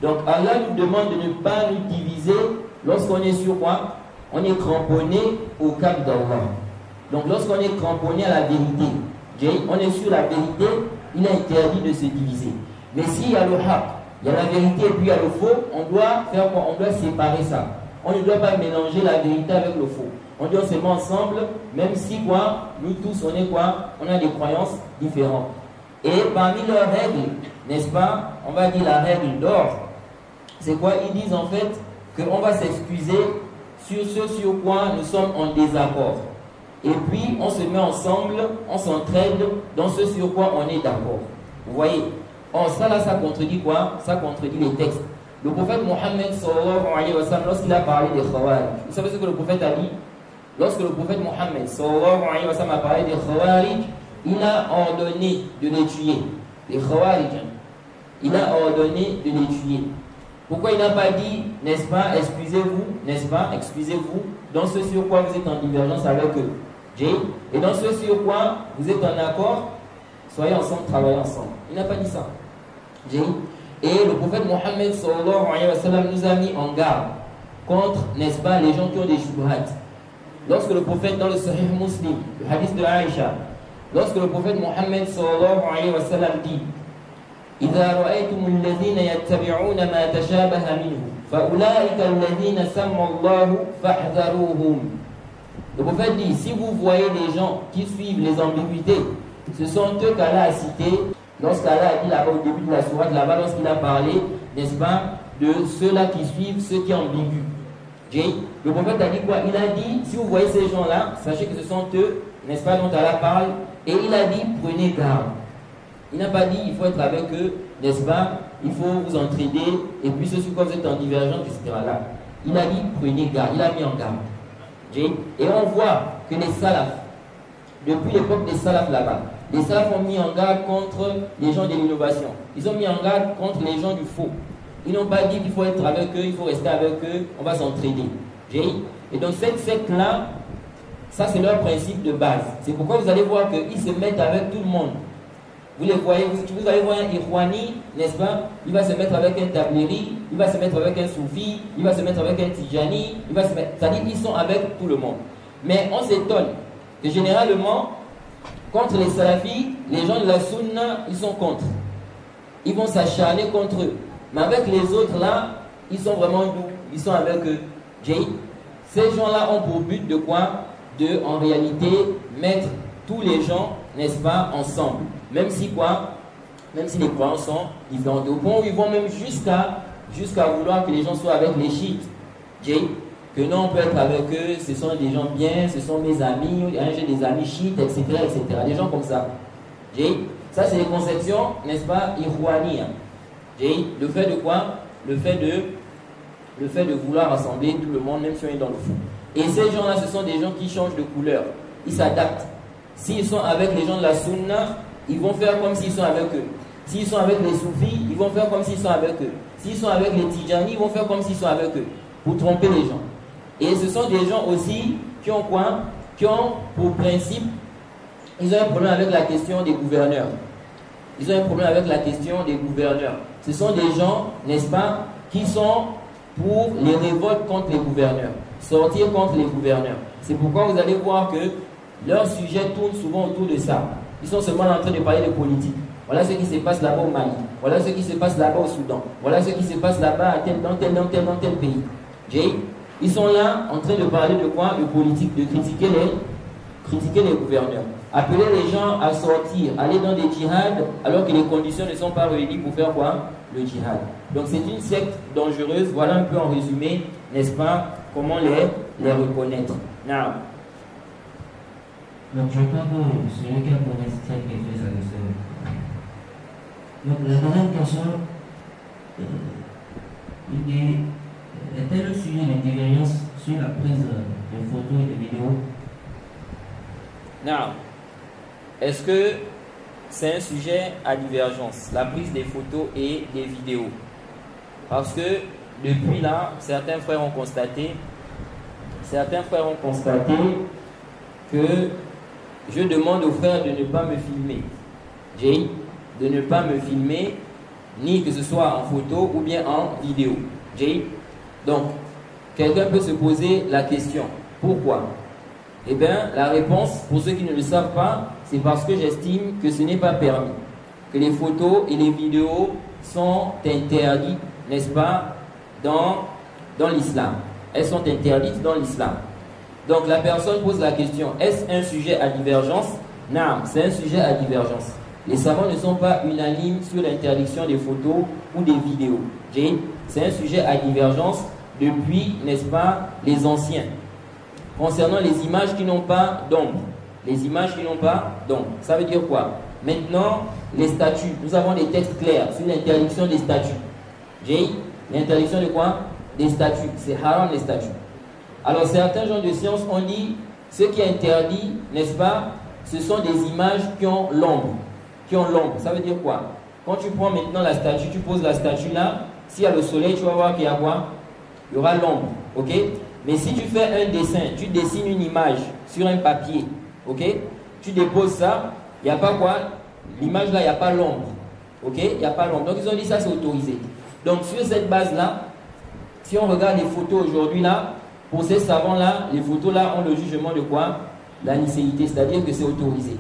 Donc Allah nous demande de ne pas nous diviser lorsqu'on est sur quoi? On est cramponné au cap d'Allah. Donc lorsqu'on est cramponné à la vérité, on est sur la vérité, il est interdit de se diviser. Mais s'il y a le haq, il y a la vérité et puis il y a le faux, on doit faire quoi? On doit séparer ça. On ne doit pas mélanger la vérité avec le faux. On doit se mettre ensemble, même si quoi, nous tous on est quoi? On a des croyances différentes. Et parmi leurs règles, n'est-ce pas? On va dire la règle d'or. C'est quoi? Ils disent en fait qu'on va s'excuser sur ce sur quoi nous sommes en désaccord. Et puis on se met ensemble, on s'entraide dans ce sur quoi on est d'accord. Vous voyez? Or ça là, ça contredit quoi? Ça contredit les textes. Le prophète Mohammed sallallahu alayhi wa sallam, lorsqu'il a parlé des Khawarij, vous savez ce que le prophète a dit? Lorsque le prophète Mohammed sallallahu alayhi wa sallam a parlé des Khawarij, il a ordonné de les tuer. Les Khawarij, il a ordonné de les tuer. Pourquoi il n'a pas dit, n'est-ce pas, excusez-vous, n'est-ce pas, excusez-vous, dans ce sur quoi vous êtes en divergence avec eux? Et dans ce sur quoi vous êtes en accord, soyez ensemble, travaillez ensemble. Il n'a pas dit ça. Et le prophète Mohammed sallallahu alayhi wa sallam nous a mis en garde contre, n'est-ce pas, les gens qui ont des shubhat. Lorsque le prophète, dans le Sahih Muslim, le hadith de Aïcha, lorsque le prophète Mohammed sallallahu alayhi wa sallam dit إذا رأيتم الذين يتبعون ما تشابه منه فأولئك الذين سمى الله فاحذروهم. Le prophète dit, si vous voyez les gens qui suivent les ambiguïtés, ce sont eux qu'Allah a cités lorsqu'Allah a dit là-bas au début de la sourate, là-bas lorsqu'il a parlé, n'est-ce pas, de ceux-là qui suivent ceux qui ambigus. Le prophète a dit quoi? Il a dit, si vous voyez ces gens-là, sachez que ce sont eux, n'est-ce pas, dont Allah parle, et il a dit, prenez garde. Il n'a pas dit il faut être avec eux, n'est-ce pas? Il faut vous entraider, et puis ceux sur quoi vous êtes en divergence, etc. Là. Il a dit prenez garde, il a mis en garde. Et on voit que les salafs, depuis l'époque des salafs là-bas, les salafs ont mis en garde contre les gens de l'innovation. Ils ont mis en garde contre les gens du faux. Ils n'ont pas dit qu'il faut être avec eux, il faut rester avec eux, on va s'entraider. Et donc cette secte-là, ça c'est leur principe de base. C'est pourquoi vous allez voir qu'ils se mettent avec tout le monde. Vous les voyez, vous allez voir un Irwani, n'est-ce pas? Il va se mettre avec un Tableri, il va se mettre avec un Soufi, il va se mettre avec un Tijani, il va se mettre... C'est-à-dire qu'ils sont avec tout le monde. Mais on s'étonne que généralement, contre les salafis, les gens de la Sunna, ils sont contre. Ils vont s'acharner contre eux. Mais avec les autres là, ils sont vraiment doux, ils sont avec eux. Ces gens-là ont pour but de quoi? De, en réalité, mettre tous les gens, n'est-ce pas, ensemble. Même si quoi? Même si les croyances sont différentes. Au point où ils vont même jusqu'à vouloir que les gens soient avec les chiites. Que non, on peut être avec eux, ce sont des gens bien, ce sont mes amis, j'ai des amis chiites, etc., etc. Des gens comme ça. Ça, c'est des conceptions, n'est-ce pas, irwani. Le fait de quoi? Le fait de vouloir rassembler tout le monde, même si on est dans le fou. Et ces gens-là, ce sont des gens qui changent de couleur. Ils s'adaptent. S'ils sont avec les gens de la Sunna, ils vont faire comme s'ils sont avec eux. S'ils sont avec les Soufis, ils vont faire comme s'ils sont avec eux. S'ils sont avec les Tijani, ils vont faire comme s'ils sont avec eux. Pour tromper les gens. Et ce sont des gens aussi qui ont quoi? Qui ont pour principe, ils ont un problème avec la question des gouverneurs. Ils ont un problème avec la question des gouverneurs. Ce sont des gens, n'est-ce pas, qui sont pour les révoltes contre les gouverneurs. Sortir contre les gouverneurs. C'est pourquoi vous allez voir que leur sujet tourne souvent autour de ça. Ils sont seulement en train de parler de politique. Voilà ce qui se passe là-bas au Mali. Voilà ce qui se passe là-bas au Soudan. Voilà ce qui se passe là-bas dans tel pays. Ils sont là en train de parler de quoi? De politique, de critiquer les gouverneurs. Appeler les gens à sortir, aller dans des djihad, alors que les conditions ne sont pas réunies pour faire quoi? Le djihad. Donc c'est une secte dangereuse. Voilà un peu en résumé, n'est-ce pas, comment les reconnaître. Now. Donc je crois que celui qui a posé cette question, ça le sait. Donc la deuxième question, il dit, est-elle le sujet de divergence sur la prise de photos et de vidéos? Now, est-ce que c'est un sujet à divergence, la prise des photos et des vidéos? Parce que depuis là, certains frères ont constaté que je demande aux frères de ne pas me filmer. De ne pas me filmer ni que ce soit en photo ou bien en vidéo. Donc, quelqu'un peut se poser la question, pourquoi? Eh bien, la réponse, pour ceux qui ne le savent pas, c'est parce que j'estime que ce n'est pas permis, que les photos et les vidéos sont interdites, n'est-ce pas, dans l'islam. Elles sont interdites dans l'islam. Donc la personne pose la question, est-ce un sujet à divergence? Non, c'est un sujet à divergence. Les savants ne sont pas unanimes sur l'interdiction des photos ou des vidéos. C'est un sujet à divergence depuis, n'est-ce pas, les anciens. Concernant les images qui n'ont pas d'ombre. Les images qui n'ont pas d'ombre. Ça veut dire quoi? Maintenant, les statues. Nous avons des textes clairs sur l'interdiction des statues. L'interdiction de quoi? Des statues. C'est haram les statues. Alors certains gens de science ont dit, ce qui est interdit, n'est-ce pas, ce sont des images qui ont l'ombre. Qui ont l'ombre. Ça veut dire quoi? Quand tu prends maintenant la statue, tu poses la statue là, s'il y a le soleil, tu vas voir qu'il y a quoi? Il y aura l'ombre. Ok? Mais si tu fais un dessin, tu dessines une image sur un papier, ok? Tu déposes ça, il n'y a pas quoi? L'image là, il n'y a pas l'ombre. Ok? Il n'y a pas l'ombre. Donc ils ont dit ça, c'est autorisé. Donc sur cette base-là, si on regarde les photos aujourd'hui là, pour ces savants-là, les photos là ont le jugement de quoi? La nicéité, c'est-à-dire que c'est autorisé.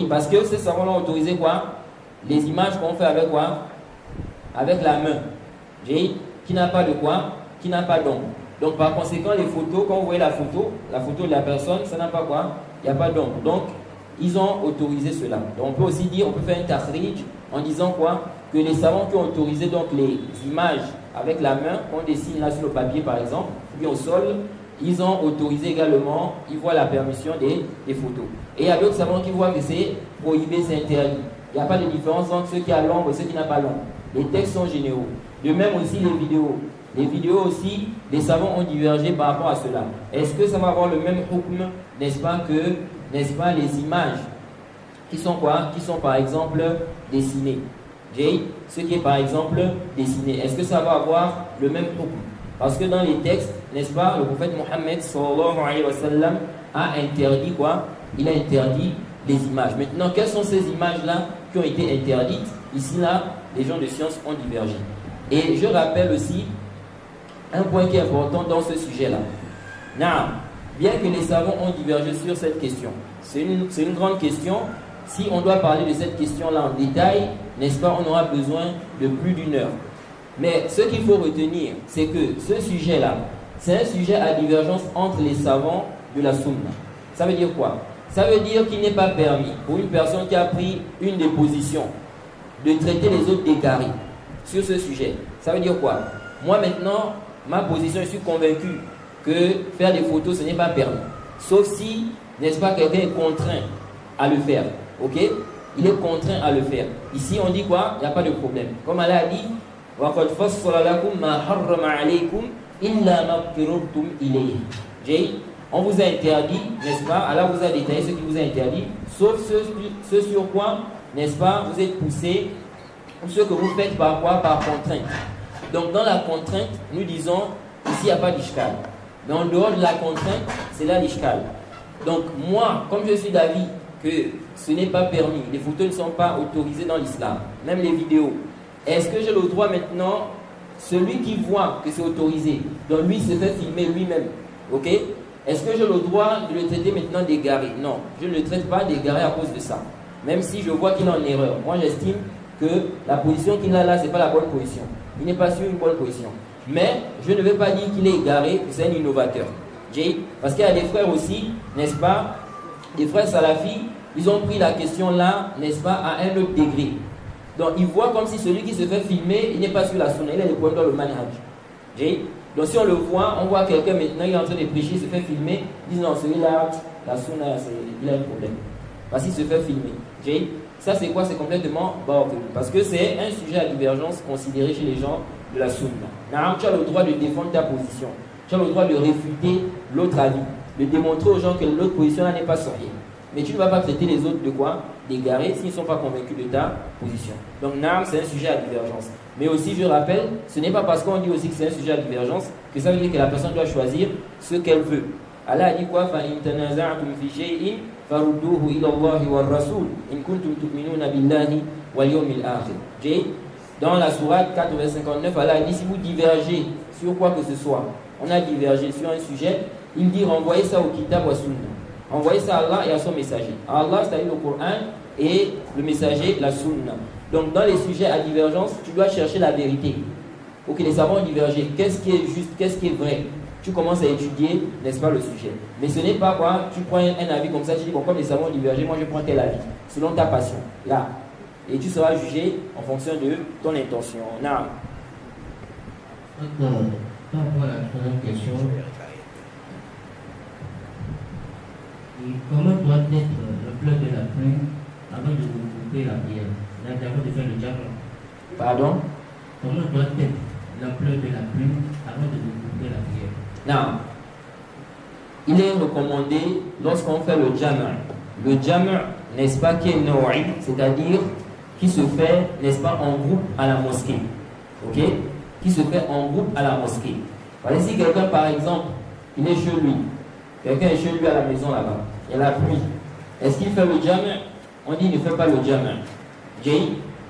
Parce que ces savants-là ont autorisé quoi? Les images qu'on fait avec quoi? Avec la main. Qui n'a pas de quoi? Qui n'a pas d'ombre. Donc par conséquent, les photos, quand vous voyez la photo de la personne, ça n'a pas quoi? Il n'y a pas d'ombre. Donc, ils ont autorisé cela. Donc on peut aussi dire, on peut faire un takhrij en disant quoi? Que les savants qui ont autorisé donc les images avec la main, qu'on dessine là sur le papier par exemple, ou bien au sol, ils ont autorisé également, ils voient la permission des photos. Et il y a d'autres savants qui voient que c'est prohibé, c'est interdit. Il n'y a pas de différence entre ceux qui ont l'ombre et ceux qui n'ont pas l'ombre. Les textes sont généraux. De même aussi les vidéos. Les vidéos aussi, les savants ont divergé par rapport à cela. Est-ce que ça va avoir le même hukm, n'est-ce pas, que, n'est-ce pas, les images qui sont quoi? Qui sont par exemple dessinées. Ce qui est par exemple dessiné. Est-ce que ça va avoir le même hukm? Parce que dans les textes, n'est-ce pas, le prophète Mohammed sallallahu alayhi wa sallam a interdit quoi? Il a interdit les images. Maintenant, quelles sont ces images-là qui ont été interdites? Ici, là, les gens de science ont divergé. Et je rappelle aussi un point qui est important dans ce sujet-là. Bien que les savants ont divergé sur cette question, c'est une grande question. Si on doit parler de cette question-là en détail, n'est-ce pas, on aura besoin de plus d'une heure. Mais ce qu'il faut retenir, c'est que ce sujet-là, c'est un sujet à divergence entre les savants de la Sunna. Ça veut dire quoi? Ça veut dire qu'il n'est pas permis pour une personne qui a pris une des positions de traiter les autres d'égarés sur ce sujet. Ça veut dire quoi? Moi maintenant, ma position, je suis convaincu que faire des photos, ce n'est pas permis. Sauf si, n'est-ce pas, quelqu'un est contraint à le faire. Ok? Il est contraint à le faire. Ici, on dit quoi? Il n'y a pas de problème. Comme Allah a dit, وَقَدْ فَصَّلَ لَكُمْ مَا حَرَّمَ عَلَيْكُمْ إِلَّا مَا اضْطُرِرْتُمْ إِلَيْهِ. On vous a interdit, n'est-ce pas? Allah vous a détaillé ce qui vous a interdit, sauf ce sur quoi, n'est-ce pas, vous êtes poussé, ou ce que vous faites par quoi? Par contrainte. Donc dans la contrainte, nous disons, ici il n'y a pas d'ishkal. Mais en dehors de la contrainte, c'est là l'ishkal. Donc moi, comme je suis d'avis que ce n'est pas permis, les photos ne sont pas autorisées dans l'islam, même les vidéos, est-ce que j'ai le droit maintenant, celui qui voit que c'est autorisé, donc lui se fait filmer lui-même, ok? Est-ce que j'ai le droit de le traiter maintenant d'égaré? Non, je ne le traite pas d'égaré à cause de ça. Même si je vois qu'il est en erreur. Moi j'estime que la position qu'il a là, ce n'est pas la bonne position. Il n'est pas sur une bonne position. Mais je ne veux pas dire qu'il est égaré, que c'est un innovateur. Parce qu'il y a des frères aussi, n'est-ce pas, des frères salafis, ils ont pris la question là, n'est-ce pas, à un autre degré. Donc ils voient comme si celui qui se fait filmer, il n'est pas sur la sunna, il a des points dans le manhaj. Donc si on le voit, on voit quelqu'un maintenant, il est en train de prêcher, il se fait filmer, ils disent non, celui-là, la sunna, il a un problème. Parce qu'il se fait filmer. Ça c'est quoi? C'est complètement bordel. Parce que c'est un sujet à divergence considéré chez les gens de la sunna. Tu as le droit de défendre ta position. Tu as le droit de réfuter l'autre avis. De démontrer aux gens que l'autre position là n'est pas sérieuse. Mais tu ne vas pas traiter les autres de quoi? D'égarés s'ils ne sont pas convaincus de ta position. Donc c'est un sujet à divergence. Mais aussi je rappelle, ce n'est pas parce qu'on dit aussi que c'est un sujet à divergence que ça veut dire que la personne doit choisir ce qu'elle veut. Allah a dit quoi? فَإِن تَنَازَعْتُمْ فِي شَيْءٍ فَرُدُّوهُ إِلَى اللَّهِ وَالرَّسُولِ إِن كُنتُمْ تُؤْمِنُونَ بِاللَّهِ وَالْيَوْمِ الْآخِرِ. Dans la sourate 4, verset 59, Allah dit si vous divergez sur quoi que ce soit, on a divergé sur un sujet, il dit renvoyez ça au kitab wa sunna. Envoyez ça à Allah et à son messager. Allah, c'est-à-dire le Coran, et le messager, la sunna. Donc dans les sujets à divergence, tu dois chercher la vérité. Ok, les savants ont divergé. Qu'est-ce qui est juste, qu'est-ce qui est vrai? Tu commences à étudier, n'est-ce pas, le sujet. Mais ce n'est pas quoi, tu prends un avis comme ça, tu dis, bon, comme les savants ont divergé, moi je prends tel avis, selon ta passion. Là. Et tu seras jugé en fonction de ton intention. Non. Par rapport à la troisième question, comment doit être l'ampleur de la pluie avant de couper la prière, avant de faire le diable? Pardon? Comment doit être l'ampleur de la pluie avant de couper la prière? Non. Il est recommandé lorsqu'on fait le jama'. Le jama', n'est-ce pas, qui est nawa'i, c'est-à-dire qui se fait, n'est-ce pas, en groupe à la mosquée. Ok? Qui se fait en groupe à la mosquée. Voilà, si quelqu'un, par exemple, il est chez lui, quelqu'un est chez lui à la maison là-bas, il y a la pluie. Est-ce qu'il fait le jama'? On dit il ne fait pas le jama'. Jay,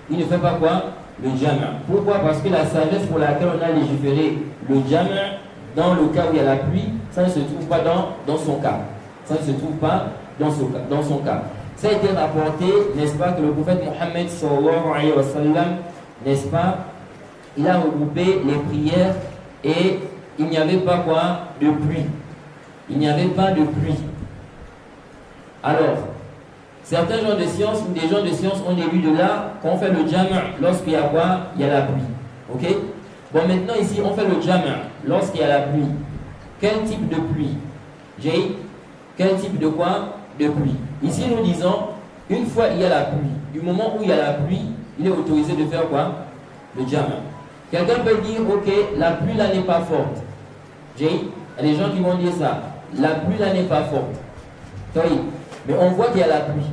il ne fait pas quoi? Le jama'. Pourquoi? Parce que la sagesse pour laquelle on a légiféré le jama', dans le cas où il y a la pluie, ça ne se trouve pas dans son cas. Ça ne se trouve pas dans son cas. Ça a été rapporté, n'est-ce pas, que le prophète Mohammed sallallahu alayhi wa sallam, n'est-ce pas, il a regroupé les prières et il n'y avait pas quoi? De pluie. Il n'y avait pas de pluie. Alors, certains gens de science ou des gens de science ont déduit de là qu'on fait le jama' lorsqu'il y a quoi? Il y a la pluie. Ok? Bon, maintenant ici, on fait le jama' lorsqu'il y a la pluie. Quel type de pluie? J'ai quel type de quoi? De pluie. Ici, nous disons, une fois il y a la pluie, du moment où il y a la pluie, il est autorisé de faire quoi? Le jama'. Quelqu'un peut dire, ok, la pluie là n'est pas forte. Il y a des gens qui vont dire ça. La pluie là n'est pas forte. Oui. Mais on voit qu'il y a la pluie.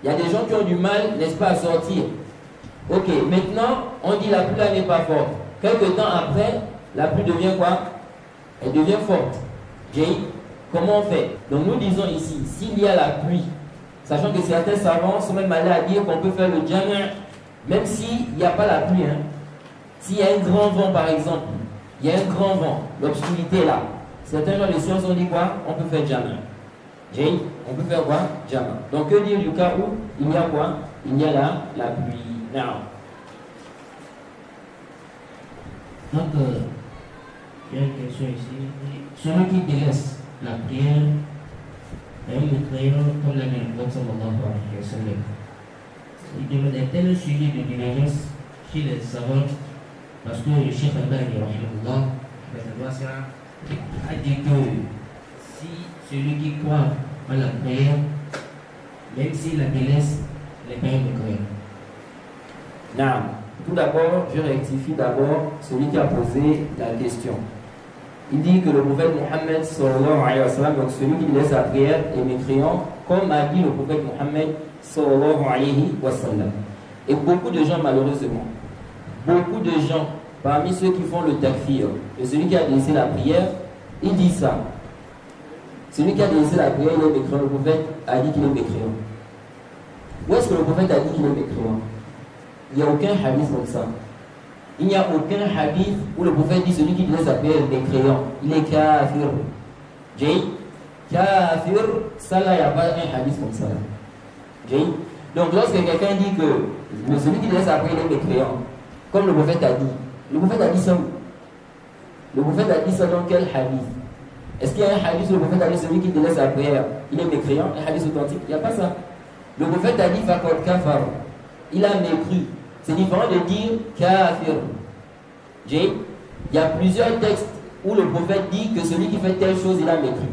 Il y a des gens qui ont du mal, n'est-ce pas, à sortir. Ok, maintenant, on dit la pluie là n'est pas forte. Quelque temps après, la pluie devient quoi? Elle devient forte. Comment on fait? Donc nous disons ici, s'il y a la pluie, sachant que certains savants sont même allés à dire qu'on peut faire le jama' même s'il n'y a pas la pluie. Hein. S'il y a un grand vent par exemple, il y a un grand vent, l'obscurité est là. Certains gens de science ont dit quoi? On peut faire jama'. On peut faire quoi? Jama'. Donc que dire du cas où il y a quoi? Il y a la pluie. Now. Donc, il y a une question ici. Celui qui délaisse la prière est un mécréant comme l'a dit le prophète sallallahu alayhi wa sallam. Il demande est-il un sujet de divergence chez les savants parce que le Cheikh Albani a dit que si celui qui croit en la prière, même s'il la délaisse, n'est pas un mécréant. Non. Tout d'abord, je rectifie d'abord celui qui a posé la question. Il dit que le prophète Mohammed sallallahu alayhi wa sallam, donc celui qui laisse la prière est mécréant, comme a dit le prophète Mohammed sallallahu alayhi wa sallam. Et beaucoup de gens, malheureusement, beaucoup de gens, parmi ceux qui font le takfir, et celui qui a laissé la prière, il dit ça. Celui qui a laissé la prière, il est mécréant. Le prophète a dit qu'il est mécréant. Où est-ce que le prophète a dit qu'il est mécréant? Il n'y a aucun hadith comme ça. Il n'y a aucun hadith où le prophète dit celui qui laisse la prière est mécréant. Il est kafir. Kafir, ça là, il n'y a pas un hadith comme ça. Donc lorsque quelqu'un dit que celui qui laisse la prière est mécréant, comme le prophète a dit, le prophète a dit ça où? Le prophète a dit ça dans quel hadith? Est-ce qu'il y a un hadith où le prophète a dit celui qui laisse la prière, il est mécréant? Un hadith authentique? Il n'y a pas ça. Le prophète a dit faqad kafar. Il a mécru. C'est différent de dire kafir. Il y a plusieurs textes où le prophète dit que celui qui fait telle chose, il a mécru.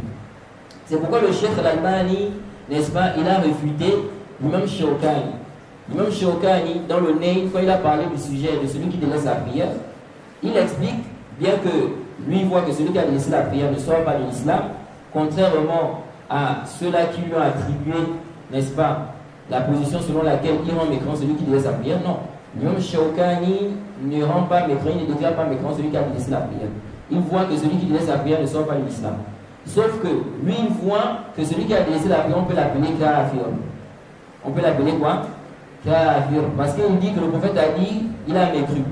C'est pourquoi le Cheikh Al-Albani, n'est-ce pas, il a réfuté l'imam Shawkani. L'imam Shawkani, dans le Nail, quand il a parlé du sujet de celui qui délaisse la prière, il explique, bien que lui voit que celui qui a délaissé la prière ne sort pas de l'islam, contrairement à ceux-là qui lui ont attribué, n'est-ce pas, la position selon laquelle il rend mécréant celui qui délaisse la prière, non. L'imam Shawkani ne rend pas mécréant, il ne déclare pas mécréant celui qui a délaissé la prière. Il voit que celui qui délaisse la prière ne sort pas de l'islam. Sauf que lui, il voit que celui qui a délaissé la prière, on peut l'appeler kafir. On peut l'appeler quoi? kafir. Parce qu'il dit que le prophète a dit, il a mécru.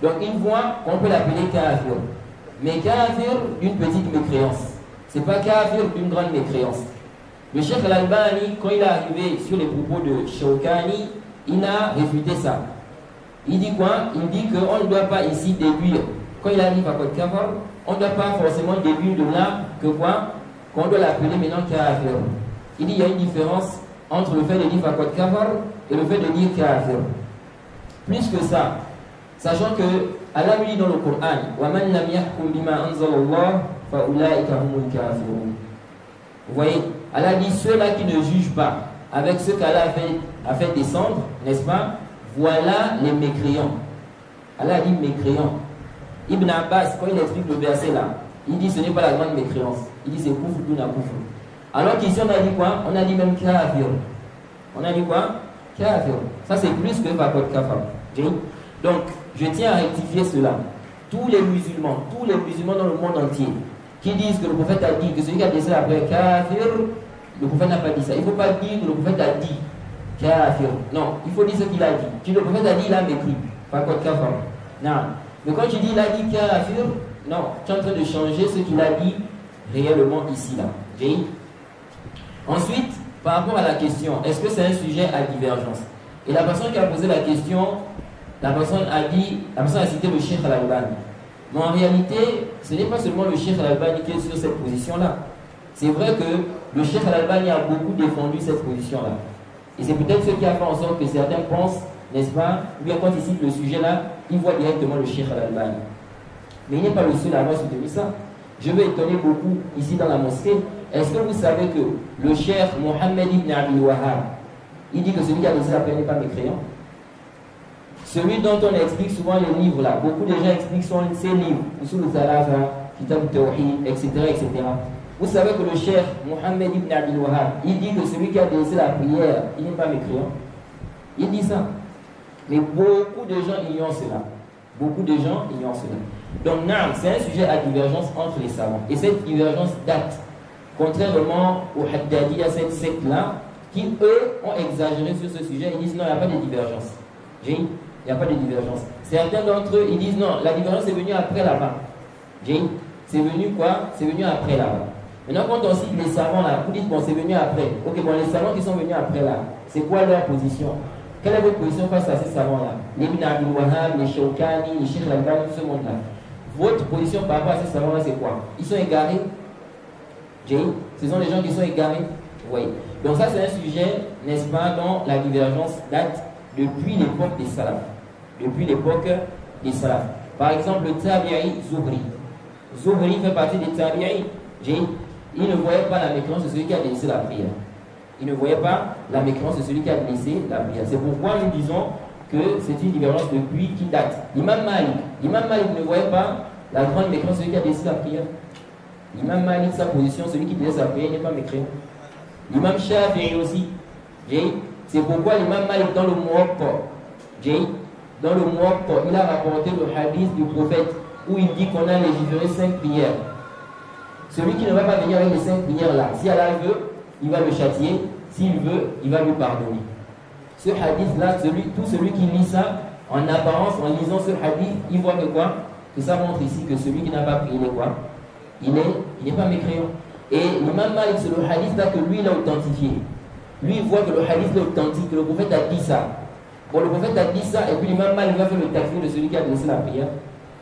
Donc il voit qu'on peut l'appeler kafir. Mais kafir d'une petite mécréance. C'est pas kafir d'une grande mécréance. Le Cheikh Al-Albani, quand il est arrivé sur les propos de Shawkani, il a réfuté ça. Il dit quoi? Il dit qu'on ne doit pas ici déduire. Quand il arrive à Qad Kafar, on ne doit pas forcément déduire de là que quoi? Qu'on doit l'appeler maintenant kafir. Il dit qu'il y a une différence entre le fait de dire Qad Kafar et le fait de dire kafir. Plus que ça, sachant que Allah lui dit dans le Coran, وَمَنْ لَمْ يَحْكُمْ بِمَا أَنزَلَ اللَّهُ فَأُولَٰئِكَ هُمُ الْكَافِرُونَ. Vous voyez, Allah dit ceux-là qui ne jugent pas avec ce qu'Allah a fait descendre, n'est-ce pas? Voilà les mécréants. Allah dit mécréants. Ibn Abbas, quand il explique le verset là, il dit ce n'est pas la grande mécréance. Il dit c'est koufr duna koufr. Alors qu'ici on a dit quoi? On a dit même kafir. On a dit quoi? Kafir. Ça c'est plus que Qad Kafar. Donc je tiens à rectifier cela. Tous les musulmans dans le monde entier qui disent que le prophète a dit que celui qui a décédé après kafir, le prophète n'a pas dit ça. Il ne faut pas dire que le prophète a dit kafir. Non, il faut dire ce qu'il a dit. Si le prophète a dit, il a mécru. Qad Kafar. Non. Mais quand tu dis il a dit kafir, non, tu es en train de changer ce qu'il a dit réellement ici là. Ensuite, par rapport à la question, est-ce que c'est un sujet à divergence? Et la personne qui a posé la question, la personne a cité le Cheikh Al-Albani. Mais en réalité, ce n'est pas seulement le Cheikh Al-Albani qui est sur cette position-là. C'est vrai que le Cheikh Al-Albani a beaucoup défendu cette position-là. Et c'est peut-être ce qui a fait en sorte que certains pensent, n'est-ce pas, ou bien quand ils citent le sujet-là, ils voient directement le Cheikh Al-Albani. Mais il n'est pas le seul à avoir soutenu ça. Je vais étonner beaucoup ici dans la mosquée. Est-ce que vous savez que le Cheikh Mohammed ibn Abdul Wahhab, il dit que celui qui a laissé la paix n'est pas mécréant? Celui dont on explique souvent les livres là, beaucoup de gens expliquent ces livres, Usul al-Thalatha, Kitab al-Tawhid, etc., etc. Vous savez que le Cheikh Mohammed ibn Abdul Wahhab, il dit que celui qui a laissé la prière, il n'est pas mécréant. Il dit ça. Mais beaucoup de gens ignorent cela. Beaucoup de gens ignorent cela. Donc, c'est un sujet à divergence entre les savants. Et cette divergence date, contrairement aux Haddadi, à cette secte-là, qui eux ont exagéré sur ce sujet. Ils disent non, il n'y a pas de divergence. Il n'y a pas de divergence. Certains d'entre eux, ils disent non, la divergence est venue après là-bas. C'est venu quoi? C'est venu après là-bas. Maintenant, quand on cite les savants là, vous dites bon, c'est venu après. Ok, bon, les savants qui sont venus après là, c'est quoi leur position? Quelle est votre position face à ces savants-là? Les Ibn Abdul Wahhab, les Shawkani, les Cheikh Al-Albani, tout ce monde-là. Votre position par rapport à ces savants-là, c'est quoi? Ils sont égarés? Ce sont les gens qui sont égarés? Oui. Donc ça, c'est un sujet, n'est-ce pas, dont la divergence date depuis l'époque des salafs. Depuis l'époque des salafs. Par exemple, le tabi'i Zuhri. Zuhri fait partie des tabi'i. Il ne voyait pas la mécréance de celui qui a laissé la prière. Il ne voyait pas la mécréance de celui qui a laissé la prière. C'est pourquoi nous disons que c'est une divergence depuis qui date. L'imam Malik ne voyait pas la grande mécréance de celui qui a laissé la prière. L'imam Malik, sa position, celui qui laisse la prière n'est pas mécréant. L'imam Shafi'i aussi. C'est pourquoi l'imam Malik dans le Muwatta, il a rapporté le hadith du prophète où il dit qu'on a légiféré 5 prières. Celui qui ne va pas venir avec les 5 prières là, si Allah veut, il va le châtier. S'il veut, il va lui pardonner. Ce hadith là, tout celui qui lit ça, en apparence, en lisant ce hadith, il voit que quoi? Que ça montre ici que celui qui n'a pas prié, il est quoi? Il n'est pas mécréant. Et l'imam Malik, c'est le hadith là que lui il a authentifié. Lui il voit que le hadith est authentique, que le prophète a dit ça. Bon, le prophète a dit ça, et puis l'imam Malik va faire le takfir de celui qui a laissé la prière.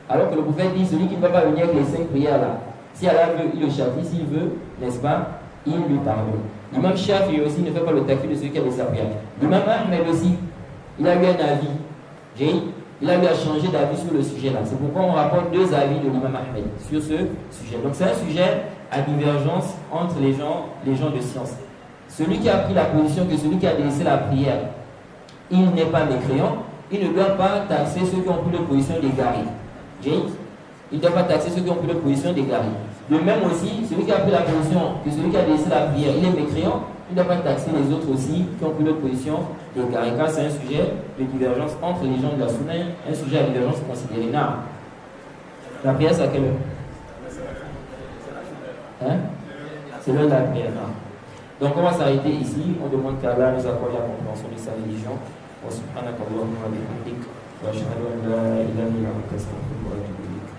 Alors que le prophète dit, celui qui ne va pas venir avec les 5 prières là, si Allah veut, il le châtie, s'il veut, n'est-ce pas, il lui pardonne. L'imam Shafi'i aussi ne fait pas le takfir de celui qui a laissé la prière. L'imam Ahmed aussi, il a eu un avis. Il a eu à changer d'avis sur le sujet là. C'est pourquoi on rapporte 2 avis de l'imam Ahmed sur ce sujet. Donc c'est un sujet à divergence entre les gens de science. Celui qui a pris la position que celui qui a laissé la prière, il n'est pas mécréant, il ne doit pas taxer ceux qui ont pris la position d'égarés. Il ne doit pas taxer ceux qui ont pris la position d'égarés. De même aussi, celui qui a pris la position que celui qui a laissé la prière, il est mécréant, il ne doit pas taxer les autres aussi qui ont pris la position d'égarés. Car c'est un sujet de divergence entre les gens de la Sunna, un sujet à divergence considéré. La prière, c'est à quelle heure? C'est l'heure de la prière. Donc on va s'arrêter ici. On demande qu'Allah nous accorde la compréhension de sa religion. Wa subhanaka Allahumma wa bihamdik wa ashhadu an la ilaha illa anta astaghfiruka wa atubu ilayk.